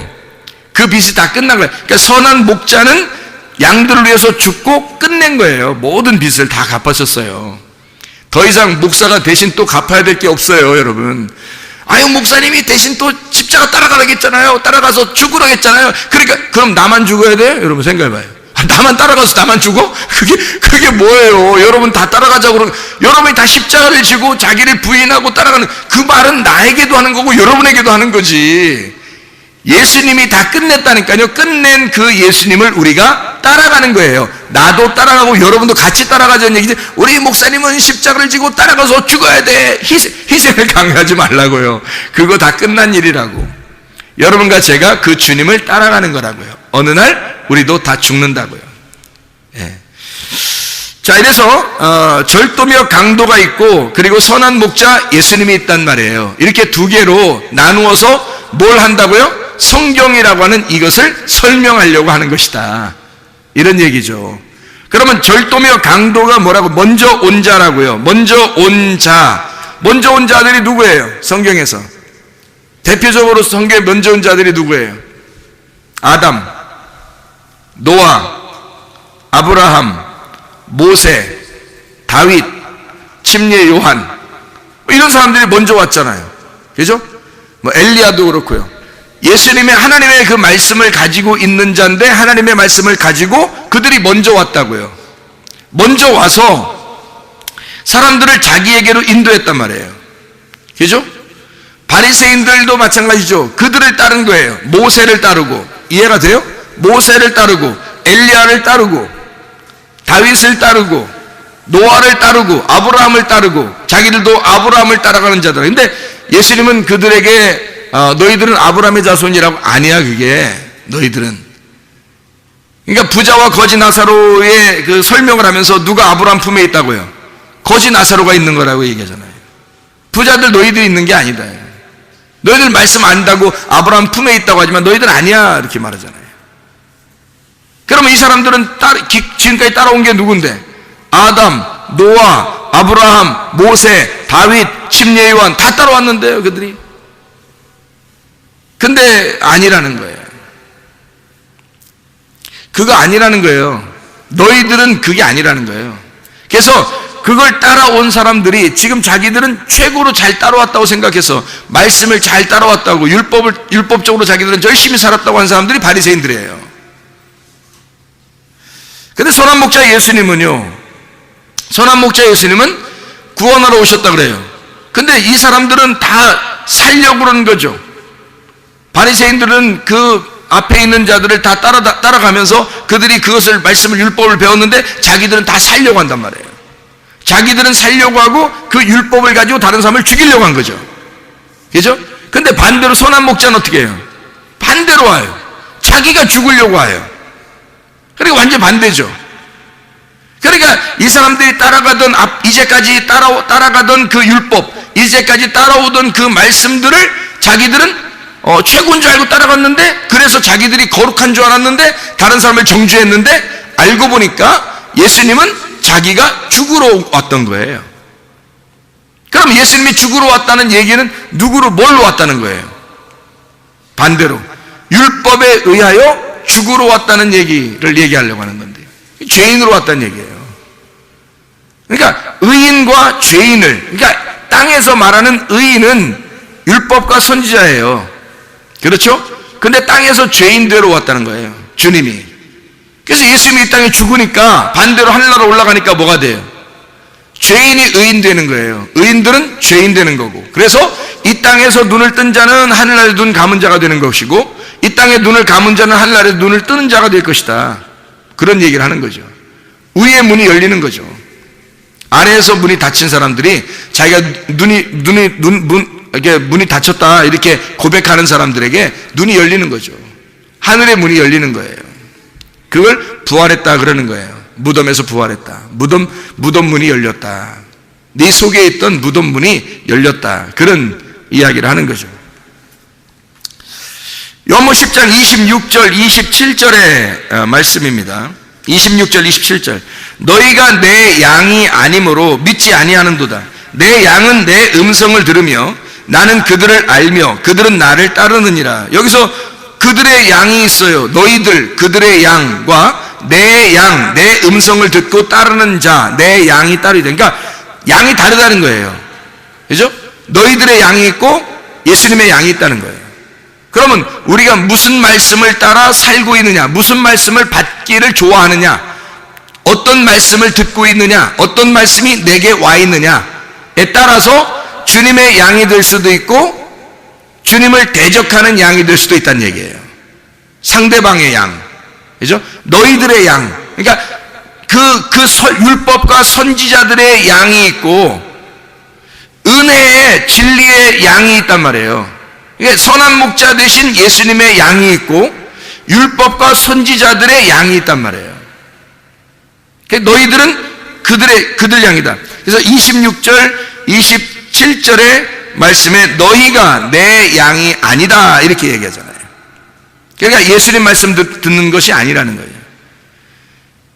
S2: 그 빚이 다 끝난 거예요. 그러니까 선한 목자는 양들을 위해서 죽고 끝낸 거예요. 모든 빚을 다 갚아셨어요. 더 이상 목사가 대신 또 갚아야 될 게 없어요, 여러분. 아유, 목사님이 대신 또 십자가 따라가겠잖아요. 따라가서 죽으라겠잖아요. 그러니까 그럼 나만 죽어야 돼요? 여러분 생각해봐요. 나만 따라가서 나만 죽어? 그게 뭐예요? 여러분 다 따라가자고 그러고 여러분이 다 십자가를 지고 자기를 부인하고 따라가는 그 말은 나에게도 하는 거고 여러분에게도 하는 거지. 예수님이 다 끝냈다니까요. 끝낸 그 예수님을 우리가 따라가는 거예요. 나도 따라가고 여러분도 같이 따라가자는 얘기지. 우리 목사님은 십자가를 지고 따라가서 죽어야 돼. 희생을 강요하지 말라고요. 그거 다 끝난 일이라고. 여러분과 제가 그 주님을 따라가는 거라고요. 어느 날 우리도 다 죽는다고요. 예. 자, 이래서 절도며 강도가 있고 그리고 선한 목자 예수님이 있단 말이에요. 이렇게 두 개로 나누어서 뭘 한다고요? 성경이라고 하는 이것을 설명하려고 하는 것이다. 이런 얘기죠. 그러면 절도며 강도가 뭐라고? 먼저 온 자라고요. 먼저 온 자. 먼저 온 자들이 누구예요? 성경에서. 대표적으로 성경에 먼저 온 자들이 누구예요? 아담, 노아, 아브라함, 모세, 다윗, 침례 요한, 이런 사람들이 먼저 왔잖아요. 그죠? 뭐 엘리야도 그렇고요. 예수님의 하나님의 그 말씀을 가지고 있는 자인데 하나님의 말씀을 가지고 그들이 먼저 왔다고요. 먼저 와서 사람들을 자기에게로 인도했단 말이에요. 그죠? 바리새인들도 마찬가지죠. 그들을 따른 거예요. 모세를 따르고. 이해가 돼요? 모세를 따르고 엘리야를 따르고 다윗을 따르고 노아를 따르고 아브라함을 따르고 자기들도 아브라함을 따라가는 자들. 근데 예수님은 그들에게 너희들은 아브라함의 자손이라고. 아니야, 그게. 너희들은. 그러니까 부자와 거지 나사로의 그 설명을 하면서 누가 아브라함 품에 있다고요? 거지 나사로가 있는 거라고 얘기하잖아요. 부자들 너희들이 있는 게 아니다. 너희들 말씀 안다고 아브라함 품에 있다고 하지만 너희들 아니야, 이렇게 말하잖아요. 그러면 이 사람들은 지금까지 따라온 게 누군데? 아담, 노아, 아브라함, 모세, 다윗, 침례 요한 다 따라왔는데요, 그들이. 근데 아니라는 거예요. 그거 아니라는 거예요. 너희들은 그게 아니라는 거예요. 그래서 그걸 따라온 사람들이 지금 자기들은 최고로 잘 따라왔다고 생각해서 말씀을 잘 따라왔다고 율법적으로 자기들은 열심히 살았다고 하는 사람들이 바리새인들이에요. 근데 선한 목자 예수님은요, 선한 목자 예수님은 구원하러 오셨다 그래요. 근데 이 사람들은 다 살려고 그러는 거죠. 바리새인들은 그 앞에 있는 자들을 다 따라가면서 그들이 그것을 말씀을 율법을 배웠는데 자기들은 다 살려고 한단 말이에요. 자기들은 살려고 하고 그 율법을 가지고 다른 사람을 죽이려고 한 거죠. 그죠? 근데 반대로 선한 목자는 어떻게 해요? 반대로 와요. 자기가 죽으려고 와요. 그러니까 완전 반대죠. 그러니까 이 사람들이 따라가던 이제까지 따라가던 그 율법, 이제까지 따라오던 그 말씀들을 자기들은 최고인 줄 알고 따라갔는데, 그래서 자기들이 거룩한 줄 알았는데 다른 사람을 정죄했는데, 알고 보니까 예수님은 자기가 죽으러 왔던 거예요. 그럼 예수님이 죽으러 왔다는 얘기는 누구로 뭘로 왔다는 거예요? 반대로 율법에 의하여 죽으러 왔다는 얘기를 얘기하려고 하는 건데, 죄인으로 왔다는 얘기예요. 그러니까 의인과 죄인을, 그러니까 땅에서 말하는 의인은 율법과 선지자예요. 그렇죠? 근데 땅에서 죄인대로 왔다는 거예요, 주님이. 그래서 예수님이 이 땅에 죽으니까 반대로 하늘나라 올라가니까 뭐가 돼요? 죄인이 의인 되는 거예요. 의인들은 죄인 되는 거고. 그래서 이 땅에서 눈을 뜬 자는 하늘나라에 눈 감은 자가 되는 것이고, 이 땅에 눈을 감은 자는 하늘나라에 눈을 뜨는 자가 될 것이다. 그런 얘기를 하는 거죠. 위의 문이 열리는 거죠. 아래에서 문이 닫힌 사람들이 자기가 문이 닫혔다 이렇게 고백하는 사람들에게 눈이 열리는 거죠. 하늘의 문이 열리는 거예요. 그걸 부활했다 그러는 거예요. 무덤에서 부활했다. 무덤 문이 열렸다. 네 속에 있던 무덤 문이 열렸다. 그런 이야기를 하는 거죠. 요한복음 10장 26절 27절의 말씀입니다. 26절 27절. 너희가 내 양이 아니므로 믿지 아니하는도다. 내 양은 내 음성을 들으며 나는 그들을 알며 그들은 나를 따르느니라. 여기서 그들의 양이 있어요. 너희들 그들의 양과 내 양, 내 음성을 듣고 따르는 자, 내 양이 따르다. 그러니까 양이 다르다는 거예요. 그죠? 너희들의 양이 있고 예수님의 양이 있다는 거예요. 그러면 우리가 무슨 말씀을 따라 살고 있느냐, 무슨 말씀을 받기를 좋아하느냐, 어떤 말씀을 듣고 있느냐, 어떤 말씀이 내게 와 있느냐에 따라서 주님의 양이 될 수도 있고 주님을 대적하는 양이 될 수도 있다는 얘기예요. 상대방의 양, 그죠? 너희들의 양. 그러니까 율법과 선지자들의 양이 있고 은혜의 진리의 양이 있단 말이에요. 그러니까 선한 목자 대신 예수님의 양이 있고 율법과 선지자들의 양이 있단 말이에요. 그러니까 너희들은 그들 양이다. 그래서 26절, 27절의 말씀에 너희가 내 양이 아니다 이렇게 얘기하잖아요. 그러니까 예수님 말씀 듣는 것이 아니라는 거예요.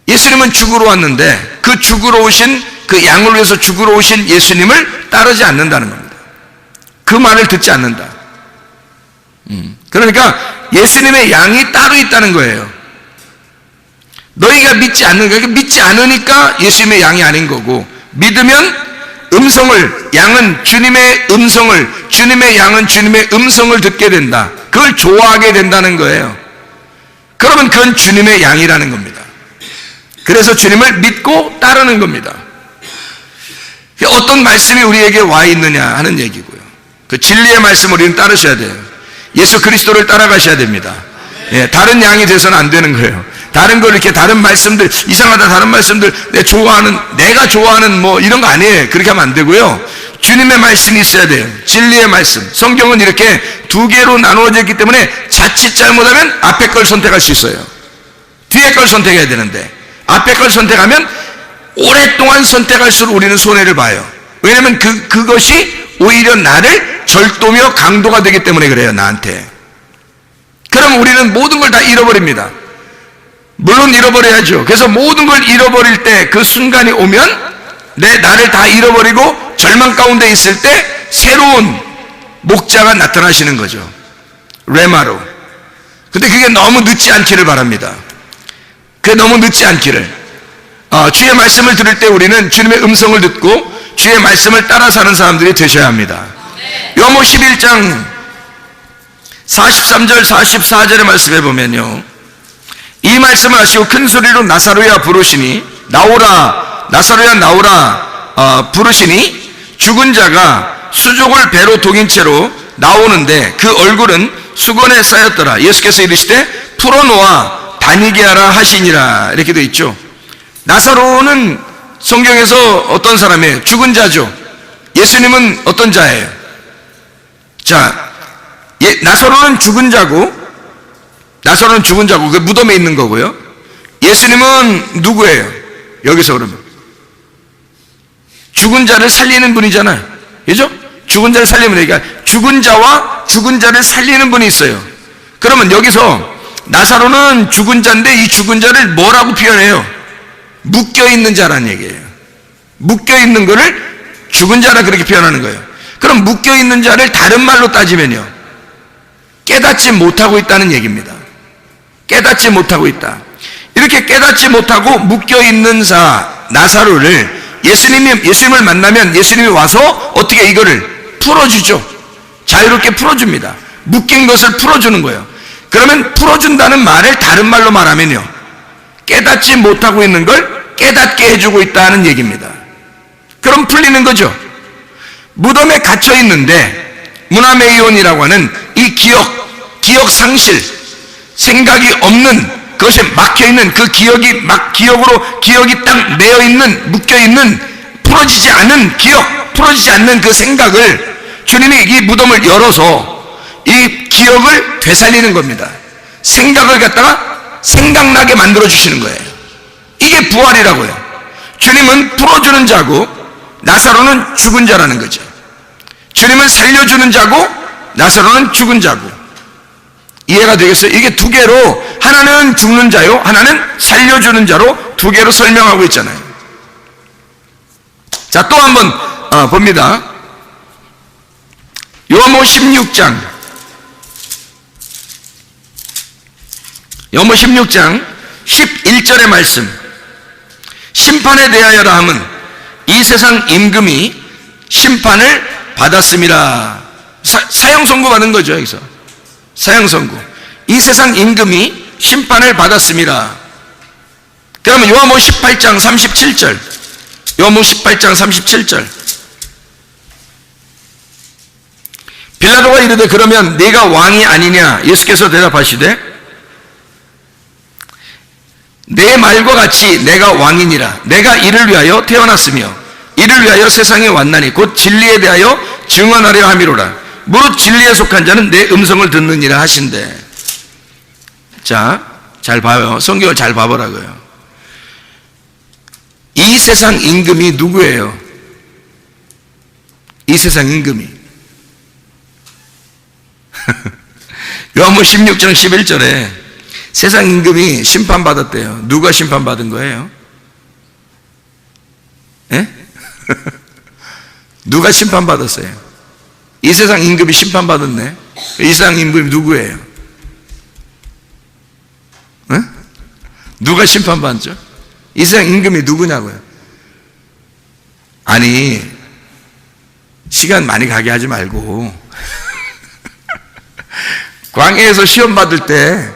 S2: 예수님은 죽으러 왔는데 그 죽으러 오신, 그 양을 위해서 죽으러 오신 예수님을 따르지 않는다는 겁니다. 그 말을 듣지 않는다. 그러니까 예수님의 양이 따로 있다는 거예요. 너희가 믿지 않는 거예요. 믿지 않으니까 예수님의 양이 아닌 거고, 믿으면 양은 주님의 음성을, 주님의 양은 주님의 음성을 듣게 된다. 그걸 좋아하게 된다는 거예요. 그러면 그건 주님의 양이라는 겁니다. 그래서 주님을 믿고 따르는 겁니다. 어떤 말씀이 우리에게 와 있느냐 하는 얘기고요. 그 진리의 말씀을 우리는 따르셔야 돼요. 예수 그리스도를 따라가셔야 됩니다. 예, 다른 양이 돼서는 안 되는 거예요. 다른 걸 이렇게 다른 말씀들, 이상하다 다른 말씀들, 내가 좋아하는 뭐 이런 거 아니에요. 그렇게 하면 안 되고요. 주님의 말씀이 있어야 돼요. 진리의 말씀. 성경은 이렇게 두 개로 나누어져 있기 때문에 자칫 잘못하면 앞에 걸 선택할 수 있어요. 뒤에 걸 선택해야 되는데 앞에 걸 선택하면 오랫동안 선택할수록 우리는 손해를 봐요. 왜냐하면 그것이 오히려 나를 절도며 강도가 되기 때문에 그래요. 나한테. 그럼 우리는 모든 걸 다 잃어버립니다. 물론 잃어버려야죠. 그래서 모든 걸 잃어버릴 때 그 순간이 오면 나를 다 잃어버리고 절망 가운데 있을 때 새로운 목자가 나타나시는 거죠. 레마로. 근데 그게 너무 늦지 않기를 바랍니다. 그게 너무 늦지 않기를. 주의 말씀을 들을 때 우리는 주님의 음성을 듣고 주의 말씀을 따라 사는 사람들이 되셔야 합니다. 요한복음 11장 43절 44절의 말씀에 보면요, 이 말씀을 하시고 큰 소리로 나사로야 부르시니 나오라, 나사로야 나오라 부르시니 죽은 자가 수족을 배로 동인 채로 나오는데 그 얼굴은 수건에 쌓였더라. 예수께서 이르시되 풀어놓아 다니게 하라 하시니라. 이렇게 되어 있죠. 나사로는 성경에서 어떤 사람이에요? 죽은 자죠. 예수님은 어떤 자예요? 자, 나사로는 죽은 자고, 그 무덤에 있는 거고요. 예수님은 누구예요? 여기서 그러면 죽은 자를 살리는 분이잖아요. 그죠? 죽은 자를 살리는 분이니까 죽은 자와 죽은 자를 살리는 분이 있어요. 그러면 여기서 나사로는 죽은 자인데 이 죽은 자를 뭐라고 표현해요? 묶여있는 자라는 얘기예요. 묶여있는 거를 죽은 자라 그렇게 표현하는 거예요. 그럼 묶여있는 자를 다른 말로 따지면요, 깨닫지 못하고 있다는 얘기입니다. 깨닫지 못하고 있다. 이렇게 깨닫지 못하고 묶여있는 나사로를 예수님을 만나면 예수님이 와서 어떻게 이거를 풀어주죠. 자유롭게 풀어줍니다. 묶인 것을 풀어주는 거예요. 그러면 풀어준다는 말을 다른 말로 말하면요, 깨닫지 못하고 있는 걸 깨닫게 해주고 있다는 얘기입니다. 그럼 풀리는 거죠. 무덤에 갇혀 있는데 무나메이온이라고 하는 이 기억 상실, 생각이 없는, 그것에 막혀있는 그 기억이 기억이 딱 매여있는, 묶여있는, 풀어지지 않는 풀어지지 않는 그 생각을 주님이 이 무덤을 열어서 이 기억을 되살리는 겁니다. 생각을 갖다가 생각나게 만들어주시는 거예요. 이게 부활이라고요. 주님은 풀어주는 자고 나사로는 죽은 자라는 거죠. 주님은 살려주는 자고 나사로는 죽은 자고. 이해가 되겠어요? 이게 두 개로, 하나는 죽는 자요, 하나는 살려주는 자로 두 개로 설명하고 있잖아요. 자, 또 한번 봅니다. 요한복음 16장 11절의 말씀. 심판에 대하여라 함은 이 세상 임금이 심판을 받았음이라. 사형 선고 받은 거죠. 여기서 사형 선고. 이 세상 임금이 심판을 받았음이라. 그러면 요한복음 18장 37절. 요한복음 18장 37절. 빌라도가 이르되 그러면 네가 왕이 아니냐? 예수께서 대답하시되 내 말과 같이 내가 왕이니라. 내가 이를 위하여 태어났으며 이를 위하여 세상에 왔나니 곧 진리에 대하여 증언하려 함이로라. 무릇 진리에 속한 자는 내 음성을 듣느니라 하신대. 자, 잘 봐요. 성경을 잘 봐보라고요. 이 세상 임금이 누구예요? 이 세상 임금이 요한복음 16장 11절에 세상 임금이 심판받았대요. 누가 심판받은 거예요? 예? 누가 심판받았어요? 이 세상 임금이 심판받았네. 이 세상 임금이 누구예요? 예? 누가 심판받죠? 이 세상 임금이 누구냐고요? 아니, 시간 많이 가게 하지 말고 광야에서 시험 받을 때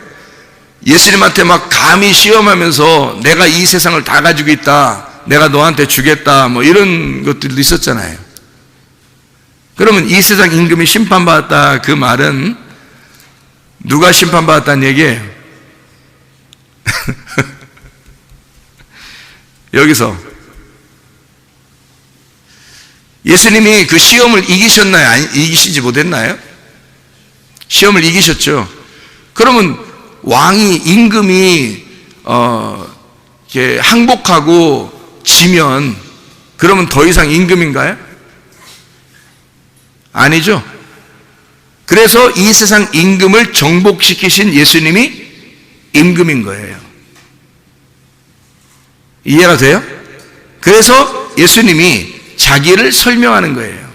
S2: 예수님한테 막 감히 시험하면서 내가 이 세상을 다 가지고 있다, 내가 너한테 주겠다, 뭐 이런 것들도 있었잖아요. 그러면 이 세상 임금이 심판받았다, 그 말은 누가 심판받았다는 얘기예요? 여기서 예수님이 그 시험을 이기셨나요? 아니, 이기시지 못했나요? 시험을 이기셨죠. 그러면 왕이, 임금이 이렇게 항복하고 지면 그러면 더 이상 임금인가요? 아니죠. 그래서 이 세상 임금을 정복시키신 예수님이 임금인 거예요. 이해가 돼요? 그래서 예수님이 자기를 설명하는 거예요.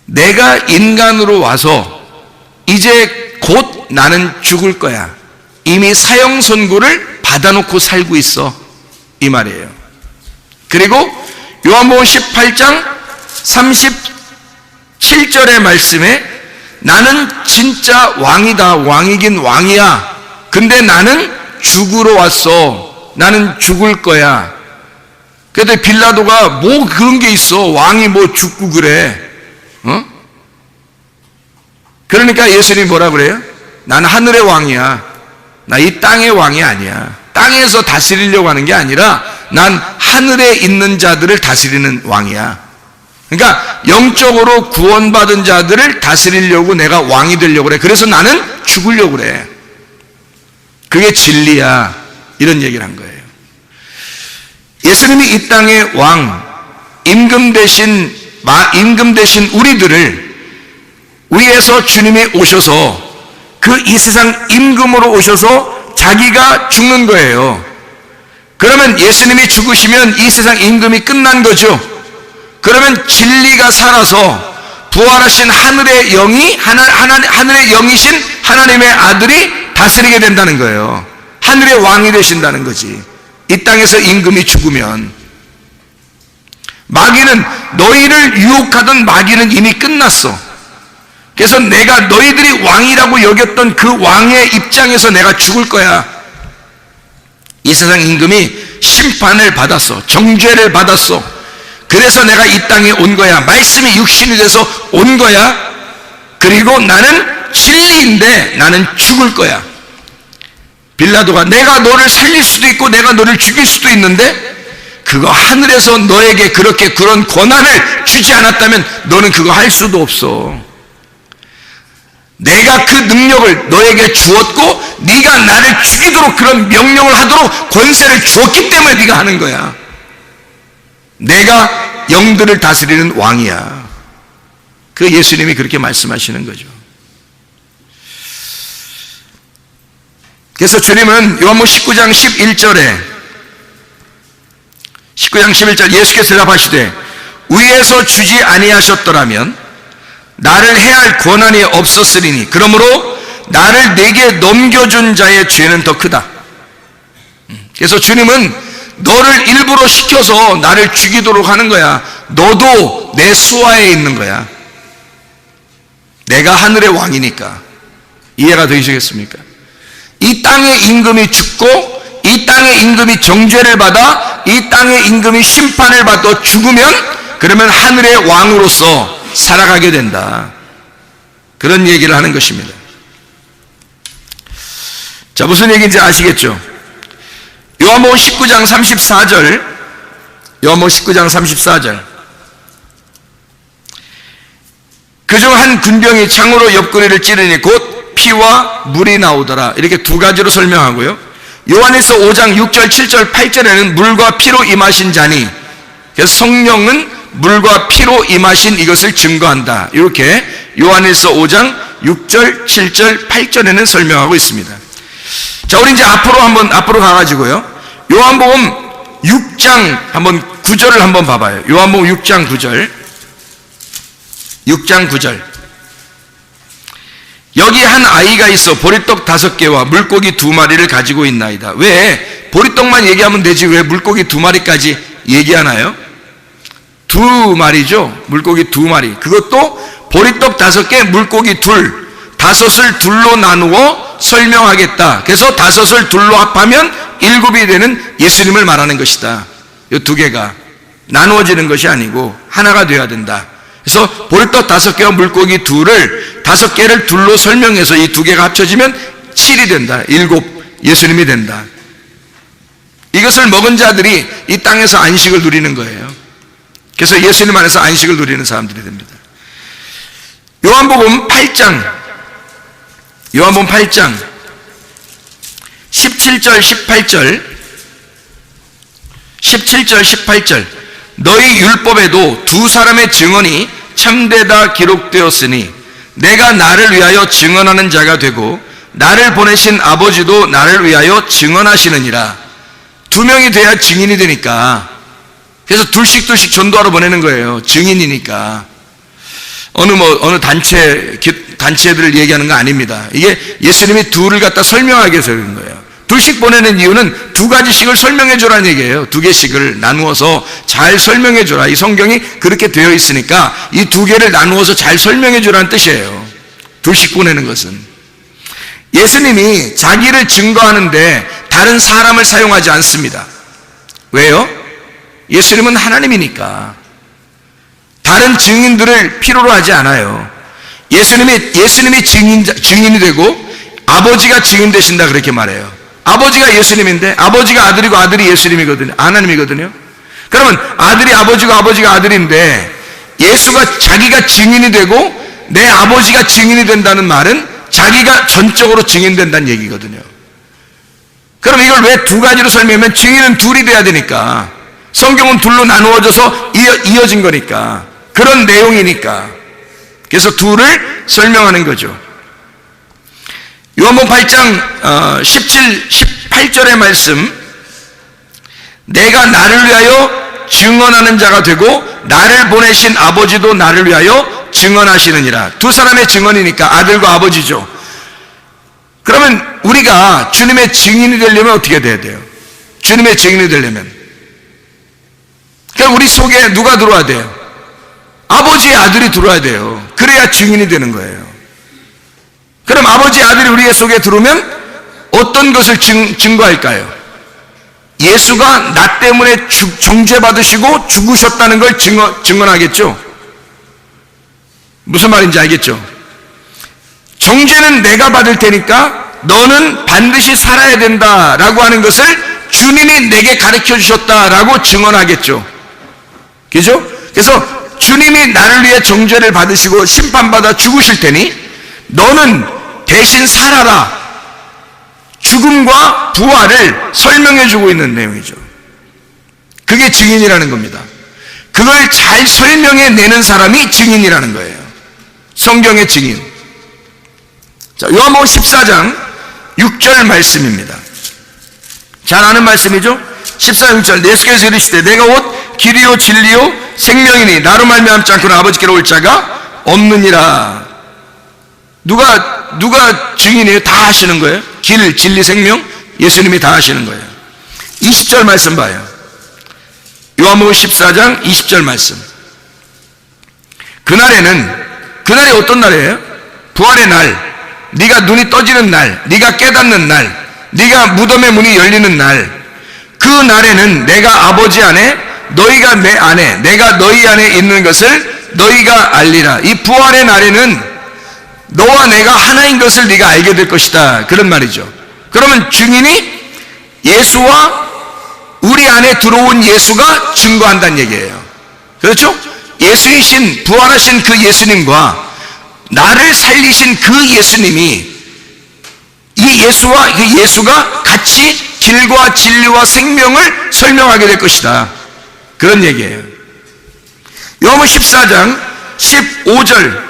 S2: 내가 인간으로 와서 이제 곧 나는 죽을 거야. 이미 사형 선고를 받아놓고 살고 있어. 이 말이에요. 그리고 요한복음 18장 37절의 말씀에 나는 진짜 왕이다. 왕이긴 왕이야. 근데 나는 죽으러 왔어. 나는 죽을 거야. 그런데 빌라도가 뭐 그런 게 있어. 왕이 뭐 죽고 그래. 그러니까 예수님이 뭐라 그래요? 나는 하늘의 왕이야. 나 이 땅의 왕이 아니야. 땅에서 다스리려고 하는 게 아니라 난 하늘에 있는 자들을 다스리는 왕이야. 그러니까 영적으로 구원받은 자들을 다스리려고 내가 왕이 되려고 그래. 그래서 나는 죽으려고 그래. 그게 진리야. 이런 얘기를 한 거예요. 예수님이 이 땅의 왕, 임금 대신 우리들을 위에서 주님이 오셔서 그 이 세상 임금으로 오셔서 자기가 죽는 거예요. 그러면 예수님이 죽으시면 이 세상 임금이 끝난 거죠. 그러면 진리가 살아서 부활하신 하늘의 영이 하늘의 영이신 하나님의 아들이 다스리게 된다는 거예요. 하늘의 왕이 되신다는 거지. 이 땅에서 임금이 죽으면 마귀는, 너희를 유혹하던 마귀는 이미 끝났어. 그래서 내가 너희들이 왕이라고 여겼던 그 왕의 입장에서 내가 죽을 거야. 이 세상 임금이 심판을 받았어. 정죄를 받았어. 그래서 내가 이 땅에 온 거야. 말씀이 육신이 돼서 온 거야. 그리고 나는 진리인데 나는 죽을 거야. 빌라도가 내가 너를 살릴 수도 있고 내가 너를 죽일 수도 있는데 그거 하늘에서 너에게 그렇게 그런 권한을 주지 않았다면 너는 그거 할 수도 없어. 내가 그 능력을 너에게 주었고 네가 나를 죽이도록 그런 명령을 하도록 권세를 주었기 때문에 네가 하는 거야. 내가 영들을 다스리는 왕이야. 그 예수님이 그렇게 말씀하시는 거죠. 그래서 주님은 요한복음 19장 11절 예수께서 대답하시되 위에서 주지 아니하셨더라면 나를 해할 권한이 없었으리니 그러므로 나를 내게 넘겨준 자의 죄는 더 크다. 그래서 주님은 너를 일부러 시켜서 나를 죽이도록 하는 거야. 너도 내 수하에 있는 거야. 내가 하늘의 왕이니까. 이해가 되시겠습니까? 이 땅의 임금이 죽고 이 땅의 임금이 정죄를 받아 이 땅의 임금이 심판을 받아 죽으면 그러면 하늘의 왕으로서 살아가게 된다. 그런 얘기를 하는 것입니다. 자, 무슨 얘기인지 아시겠죠? 요한복음 19장 34절 그중 한 군병이 창으로 옆구리를 찌르니 곧 피와 물이 나오더라. 이렇게 두 가지로 설명하고요. 요한일서 5장 6절 7절 8절에는 물과 피로 임하신 자니, 그래서 성령은 물과 피로 임하신 이것을 증거한다. 이렇게 요한일서 5장 6절 7절 8절에는 설명하고 있습니다. 자, 우리 이제 앞으로 가가지고요. 요한복음 6장 한번 9절을 한번 봐봐요. 요한복음 6장 9절. 여기 한 아이가 있어 보리떡 5개와 물고기 2마리를 가지고 있나이다. 왜 보리떡만 얘기하면 되지 왜 물고기 2마리까지 얘기하나요? 2마리죠. 물고기 2마리. 그것도 보리떡 5개, 물고기 2. 다섯을 둘로 나누어 설명하겠다. 그래서 다섯을 둘로 합하면 일곱이 되는 예수님을 말하는 것이다. 이 두 개가 나누어지는 것이 아니고 하나가 되어야 된다. 그래서 볼떡 5개와 물고기 둘을 5개를 둘로 설명해서 이 두 개가 합쳐지면 7이 된다. 7 예수님이 된다. 이것을 먹은 자들이 이 땅에서 안식을 누리는 거예요. 그래서 예수님 안에서 안식을 누리는 사람들이 됩니다. 요한복음 8장 17절 18절 너희 율법에도 두 사람의 증언이 참되다 기록되었으니 내가 나를 위하여 증언하는 자가 되고 나를 보내신 아버지도 나를 위하여 증언하시느니라. 두 명이 돼야 증인이 되니까. 그래서 둘씩 전도하러 보내는 거예요. 증인이니까. 어느 단체들을 얘기하는 거 아닙니다. 이게 예수님이 둘을 갖다 설명하기 위해서 그런 거예요. 둘씩 보내는 이유는 두 가지씩을 설명해 주라는 얘기예요. 두 개씩을 나누어서 잘 설명해 주라. 이 성경이 그렇게 되어 있으니까 이 두 개를 나누어서 잘 설명해 주라는 뜻이에요. 둘씩 보내는 것은. 예수님이 자기를 증거하는데 다른 사람을 사용하지 않습니다. 왜요? 예수님은 하나님이니까 다른 증인들을 필요로 하지 않아요. 예수님이 증인이 되고 아버지가 증인 되신다 그렇게 말해요. 아버지가 예수님인데 아버지가 아들이고 아들이 예수님이거든요. 하나님이거든요. 그러면 아들이 아버지고 아버지가 아들인데 예수가 자기가 증인이 되고 내 아버지가 증인이 된다는 말은 자기가 전적으로 증인된다는 얘기거든요. 그럼 이걸 왜 두 가지로 설명하면 증인은 둘이 돼야 되니까. 성경은 둘로 나누어져서 이어진 거니까. 그런 내용이니까. 그래서 둘을 설명하는 거죠. 요한복음 8장 18절의 말씀, 내가 나를 위하여 증언하는 자가 되고 나를 보내신 아버지도 나를 위하여 증언하시느니라. 두 사람의 증언이니까 아들과 아버지죠. 그러면 우리가 주님의 증인이 되려면 어떻게 돼야 돼요? 주님의 증인이 되려면 그러니까 우리 속에 누가 들어와야 돼요? 아버지의 아들이 들어와야 돼요. 그래야 증인이 되는 거예요. 그럼 아버지의 아들이 우리 속에 들어오면 어떤 것을 증거할까요? 예수가 나 때문에 정죄받으시고 죽으셨다는 걸 증언하겠죠? 무슨 말인지 알겠죠? 정죄는 내가 받을 테니까 너는 반드시 살아야 된다라고 하는 것을 주님이 내게 가르쳐 주셨다라고 증언하겠죠. 그죠? 그래서 주님이 나를 위해 정죄를 받으시고 심판받아 죽으실 테니 너는 대신 살아라. 죽음과 부활을 설명해 주고 있는 내용이죠. 그게 증인이라는 겁니다. 그걸 잘 설명해 내는 사람이 증인이라는 거예요. 성경의 증인. 자, 요한복음 14장 6절 말씀입니다. 잘 아는 말씀이죠? 14장 6절 예수께서 이르시되 내가 곧 길이요 진리요 생명이니 나로 말미암지 않고는 아버지께로 올 자가 없느니라. 누가 증인이에요? 다 하시는 거예요. 길, 진리, 생명 예수님이 다 하시는 거예요. 20절 말씀 봐요. 요한복음 14장 20절 말씀. 그날이 어떤 날이에요? 부활의 날, 네가 눈이 떠지는 날, 네가 깨닫는 날, 네가 무덤의 문이 열리는 날, 그 날에는 내가 아버지 안에, 너희가 내 안에, 내가 너희 안에 있는 것을 너희가 알리라. 이 부활의 날에는 너와 내가 하나인 것을 네가 알게 될 것이다. 그런 말이죠. 그러면 증인이 예수와 우리 안에 들어온 예수가 증거한다는 얘기예요. 그렇죠? 예수이신 부활하신 그 예수님과 나를 살리신 그 예수님이 이 예수와 그 예수가 같이 길과 진리와 생명을 설명하게 될 것이다. 그런 얘기예요. 요한복음 14장 15절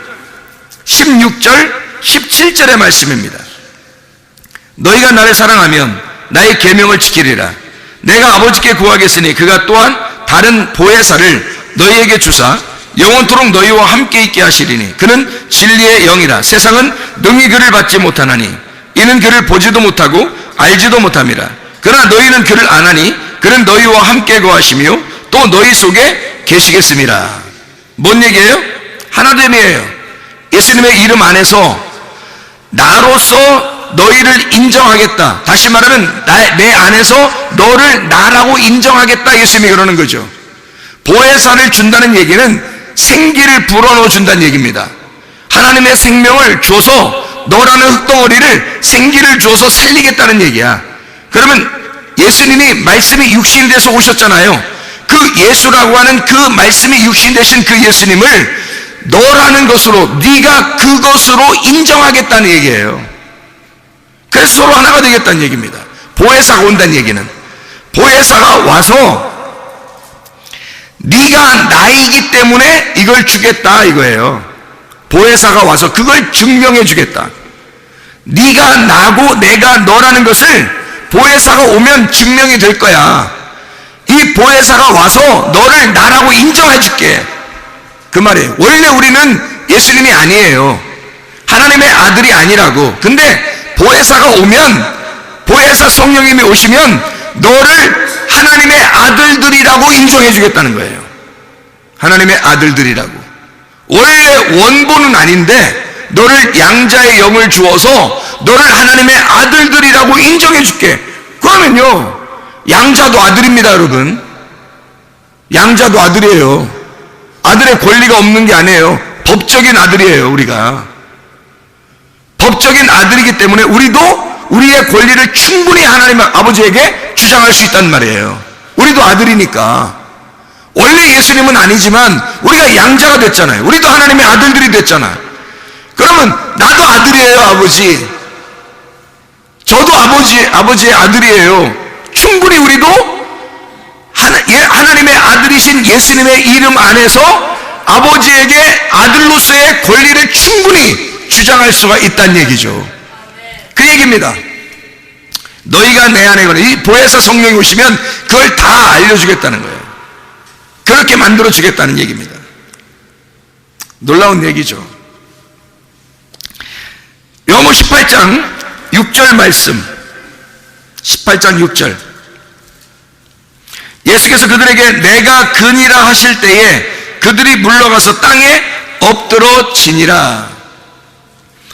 S2: 16절 17절의 말씀입니다. 너희가 나를 사랑하면 나의 계명을 지키리라. 내가 아버지께 구하겠으니 그가 또한 다른 보혜사를 너희에게 주사 영원토록 너희와 함께 있게 하시리니 그는 진리의 영이라. 세상은 능히 그를 받지 못하나니 이는 그를 보지도 못하고 알지도 못함이라. 그러나 너희는 그를 아나니 그는 너희와 함께 거하시며 또 너희 속에 계시겠음이라. 뭔 얘기예요? 하나됨이에요. 예수님의 이름 안에서 나로서 너희를 인정하겠다. 다시 말하면 내 안에서 너를 나라고 인정하겠다. 예수님이 그러는 거죠. 보혜사를 준다는 얘기는 생기를 불어넣어 준다는 얘기입니다. 하나님의 생명을 줘서 너라는 흙덩어리를 생기를 줘서 살리겠다는 얘기야. 그러면 예수님이 말씀이 육신이 돼서 오셨잖아요. 그 예수라고 하는 그 말씀이 육신 되신 그 예수님을 너라는 것으로, 네가 그것으로 인정하겠다는 얘기예요. 그래서 서로 하나가 되겠다는 얘기입니다. 보혜사가 온다는 얘기는, 보혜사가 와서 네가 나이기 때문에 이걸 주겠다 이거예요. 보혜사가 와서 그걸 증명해 주겠다. 네가 나고 내가 너라는 것을 보혜사가 오면 증명이 될 거야. 이 보혜사가 와서 너를 나라고 인정해 줄게, 그 말이에요. 원래 우리는 예수님이 아니에요. 하나님의 아들이 아니라고. 근데 보혜사가 오면, 보혜사 성령님이 오시면 너를 하나님의 아들들이라고 인정해 주겠다는 거예요. 하나님의 아들들이라고. 원래 원본은 아닌데 너를 양자의 영을 주어서 너를 하나님의 아들들이라고 인정해 줄게. 그러면요, 양자도 아들입니다, 여러분. 양자도 아들이에요. 아들의 권리가 없는 게 아니에요. 법적인 아들이에요, 우리가. 법적인 아들이기 때문에 우리도 우리의 권리를 충분히 하나님 아버지에게 주장할 수 있단 말이에요. 우리도 아들이니까. 원래 예수님은 아니지만 우리가 양자가 됐잖아요. 우리도 하나님의 아들들이 됐잖아요. 그러면 나도 아들이에요, 아버지. 저도 아버지의 아들이에요. 충분히 우리도 하나님의 아들이신 예수님의 이름 안에서 아버지에게 아들로서의 권리를 충분히 주장할 수가 있다는 얘기죠. 그 얘기입니다. 너희가 내 안에 거는, 이 보혜사 성령이 오시면 그걸 다 알려주겠다는 거예요. 그렇게 만들어주겠다는 얘기입니다. 놀라운 얘기죠. 요한복음 18장 6절 말씀, 18장 6절. 예수께서 그들에게 내가 그니라 하실 때에 그들이 물러가서 땅에 엎드러지니라.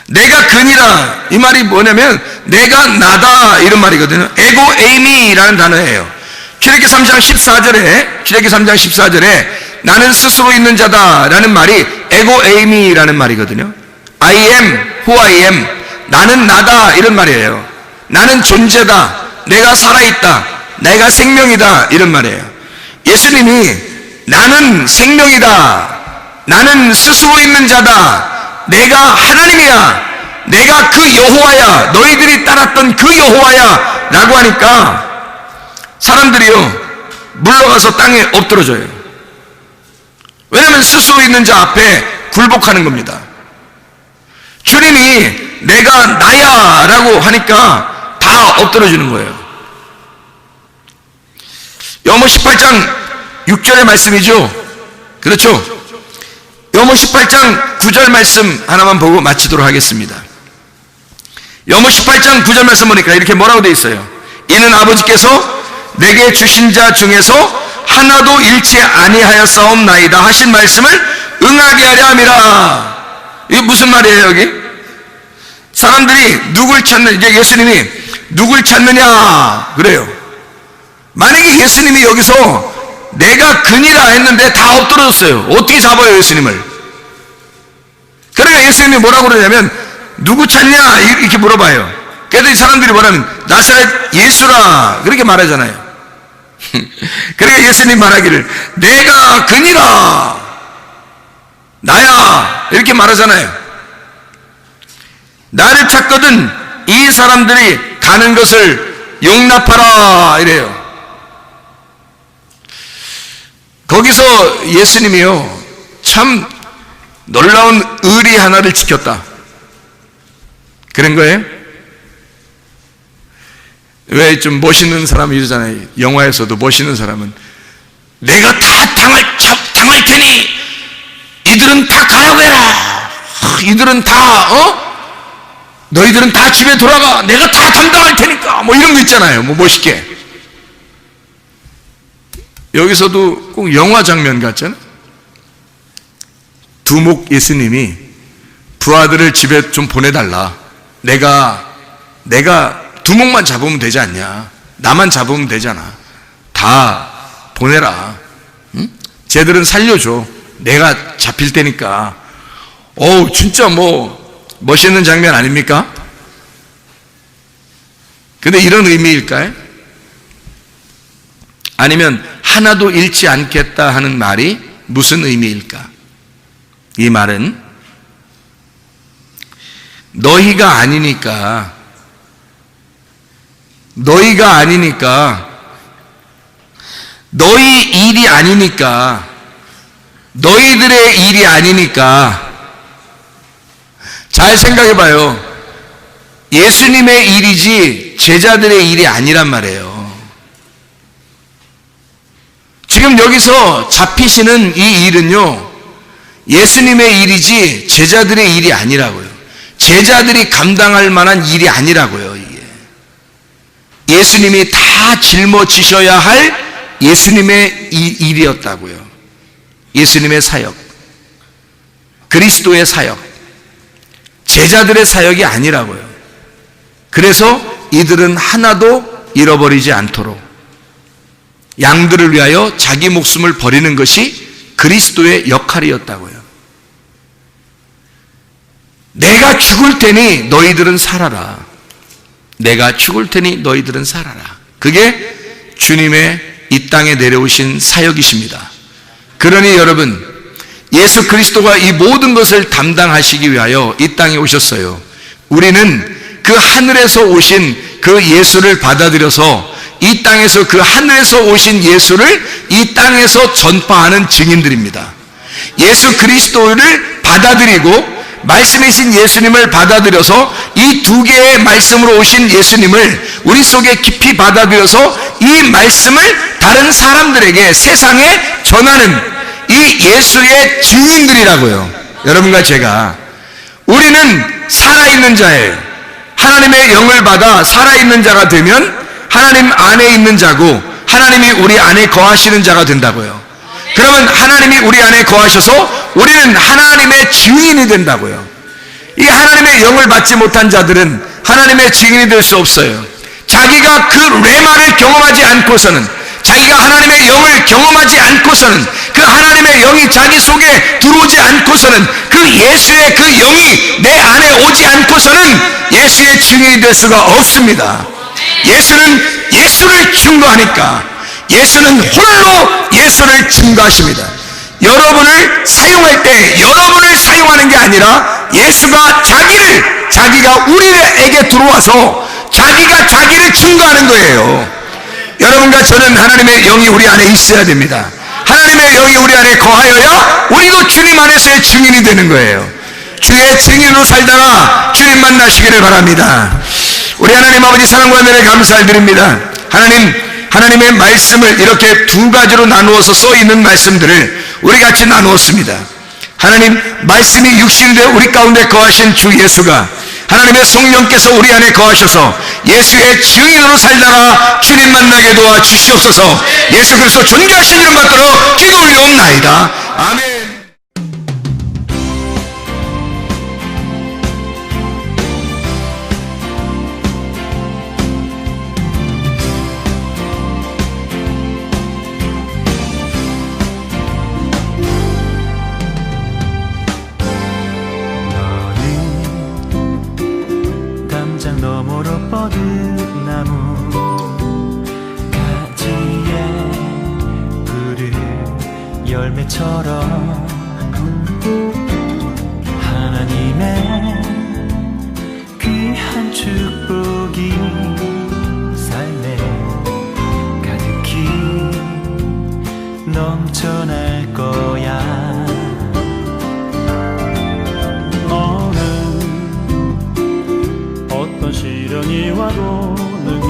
S2: 내가 그니라, 이 말이 뭐냐면 내가 나다 이런 말이거든요. 에고 에이미라는 단어예요. 출애굽기 3장 14절에 나는 스스로 있는 자다라는 말이 에고 에이미라는 말이거든요. I am who I am, 나는 나다 이런 말이에요. 나는 존재다, 내가 살아있다, 내가 생명이다 이런 말이에요. 예수님이 나는 생명이다, 나는 스스로 있는 자다, 내가 하나님이야, 내가 그 여호와야, 너희들이 따랐던 그 여호와야 라고 하니까 사람들이요 물러가서 땅에 엎드러져요. 왜냐하면 스스로 있는 자 앞에 굴복하는 겁니다. 주님이 내가 나야 라고 하니까 다 엎드러지는 거예요. 요한복음 18장 6절의 말씀이죠. 그렇죠? 요한복음 18장 9절 말씀 하나만 보고 마치도록 하겠습니다. 요한복음 18장 9절 말씀 보니까 이렇게 뭐라고 되어 있어요? 이는 아버지께서 내게 주신 자 중에서 하나도 잃지 아니하였사옵나이다 하신 말씀을 응하게 하려 함이라. 이게 무슨 말이에요, 여기? 사람들이 누굴 찾는, 이제 예수님이 누굴 찾느냐 그래요. 만약에 예수님이 여기서 내가 그니라 했는데 다 엎드러졌어요. 어떻게 잡아요, 예수님을? 그러니까 예수님이 뭐라고 그러냐면 누구 찾냐 이렇게 물어봐요. 그래서 사람들이 뭐라면 나사렛 예수라 그렇게 말하잖아요. 그러니까 예수님 말하기를 내가 그니라, 나야 이렇게 말하잖아요. 나를 찾거든 이 사람들이 가는 것을 용납하라 이래요. 거기서 예수님이요 참 놀라운 의리 하나를 지켰다 그런 거예요. 왜 좀 멋있는 사람이 이러잖아요. 영화에서도 멋있는 사람은 내가 다 당할 테니 이들은 다 가라고 해라. 이들은 다 너희들은 다 집에 돌아가, 내가 다 담당할 테니까 뭐 이런 거 있잖아요. 뭐 멋있게. 여기서도 꼭 영화 장면 같잖아요. 두목 예수님이 부하들을 집에 좀 보내달라. 내가 두목만 잡으면 되지 않냐? 나만 잡으면 되잖아. 다 보내라. 응? 쟤들은 살려줘. 내가 잡힐 테니까. 어우, 진짜 멋있는 장면 아닙니까? 근데 이런 의미일까요? 아니면 하나도 잃지 않겠다 하는 말이 무슨 의미일까? 이 말은 너희가 아니니까 너희 일이 아니니까 너희들의 일이 아니니까 잘 생각해 봐요. 예수님의 일이지 제자들의 일이 아니란 말이에요. 지금 여기서 잡히시는 이 일은요, 예수님의 일이지 제자들의 일이 아니라고요. 제자들이 감당할 만한 일이 아니라고요. 이게 예수님이 다 짊어지셔야 할 예수님의 일이었다고요. 예수님의 사역, 그리스도의 사역, 제자들의 사역이 아니라고요. 그래서 이들은 하나도 잃어버리지 않도록 양들을 위하여 자기 목숨을 버리는 것이 그리스도의 역할이었다고요. 내가 죽을 테니 너희들은 살아라. 내가 죽을 테니 너희들은 살아라. 그게 주님의 이 땅에 내려오신 사역이십니다. 그러니 여러분, 예수 그리스도가 이 모든 것을 담당하시기 위하여 이 땅에 오셨어요. 우리는 그 하늘에서 오신 그 예수를 받아들여서 이 땅에서 그 하늘에서 오신 예수를 이 땅에서 전파하는 증인들입니다. 예수 그리스도를 받아들이고 말씀이신 예수님을 받아들여서 이 두 개의 말씀으로 오신 예수님을 우리 속에 깊이 받아들여서 이 말씀을 다른 사람들에게 세상에 전하는 이 예수의 증인들이라고요. 여러분과 제가, 우리는 살아있는 자예요. 하나님의 영을 받아 살아있는 자가 되면 하나님 안에 있는 자고 하나님이 우리 안에 거하시는 자가 된다고요. 그러면 하나님이 우리 안에 거하셔서 우리는 하나님의 증인이 된다고요. 이 하나님의 영을 받지 못한 자들은 하나님의 증인이 될 수 없어요. 자기가 그 레마를 경험하지 않고서는, 자기가 하나님의 영을 경험하지 않고서는, 그 하나님의 영이 자기 속에 들어오지 않고서는, 그 예수의 그 영이 내 안에 오지 않고서는 예수의 증인이 될 수가 없습니다. 예수는 예수를 증거하니까, 예수는 홀로 예수를 증거하십니다. 여러분을 사용할 때 여러분을 사용하는 게 아니라 예수가 자기가 우리에게 들어와서 자기가 자기를 증거하는 거예요. 여러분과 저는 하나님의 영이 우리 안에 있어야 됩니다. 하나님의 영이 우리 안에 거하여야 우리도 주님 안에서의 증인이 되는 거예요. 주의 증인으로 살다가 주님 만나시기를 바랍니다. 우리 하나님 아버지 사랑과 은혜를 감사를 드립니다. 하나님의 말씀을 이렇게 두 가지로 나누어서 써 있는 말씀들을 우리 같이 나누었습니다. 하나님, 말씀이 육신이 되어 우리 가운데 거하신 주 예수가 하나님의 성령께서 우리 안에 거하셔서 예수의 증인으로 살다가 주님 만나게 도와 주시옵소서. 예수 그리스도 존귀하신 이름 받들어 기도 올려옵나이다. 아멘.
S3: 너머로 뻗은 나무 가지에 푸른 열매처럼 하나님의 귀한 축복이 삶에 가득히 넘쳐날 거야. 시련이 와도 능히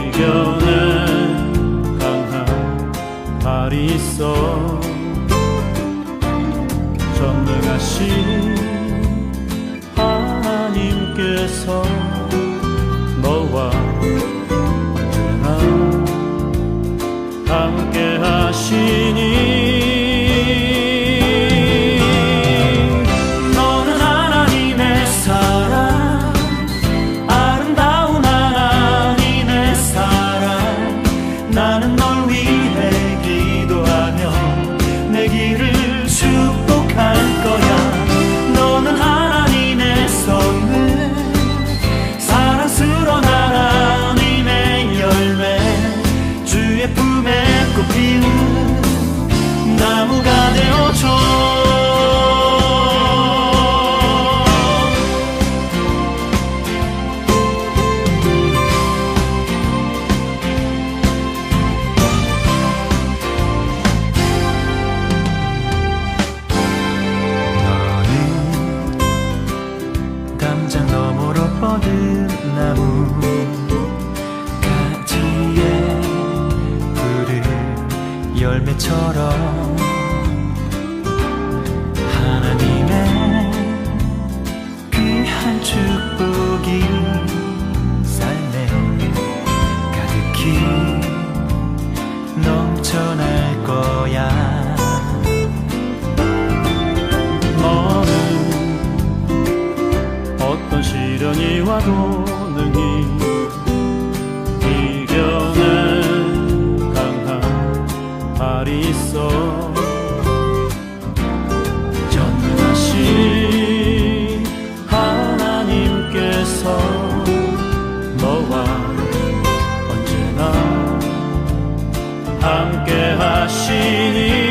S3: 이겨낸 강한 발이 있어. 전능하신 하나님께서 너와 언제나 함께 하시니 너는 하나님의 나는 널 위해 기도하며 내 길을 축복할 거야. 너는 하나님의 선물, 사랑스러운 하나님의 열매, 주의 품에 꽃 피운 나무가 되어줘.
S4: 뻗은 나무 가지에 푸른 열매처럼 하나님의 귀한 축복이 삶에 가득히 넘쳐날 거야.
S3: 너는 어떤 시련이 와도 능히 이겨낼 강한 발이 있어. 전능하신 하나님께서 너와 언제나 함께 하시니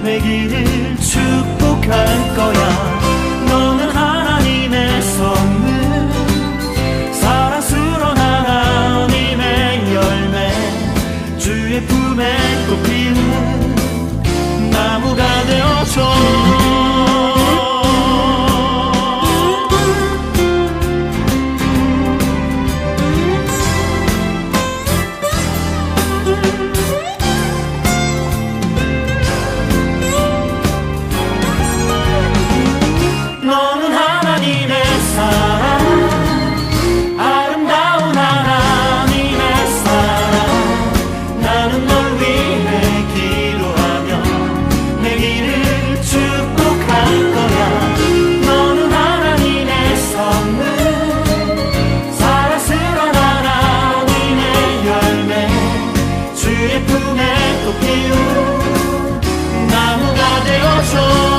S3: 내 길을 축복할 거야. 너는 하나님의 선물, 사랑스러운 하나님의 열매, 주의 품에 꽃 피운 나무가 되어줘. 주의 품에 꽃 피운 나무가 되어줘.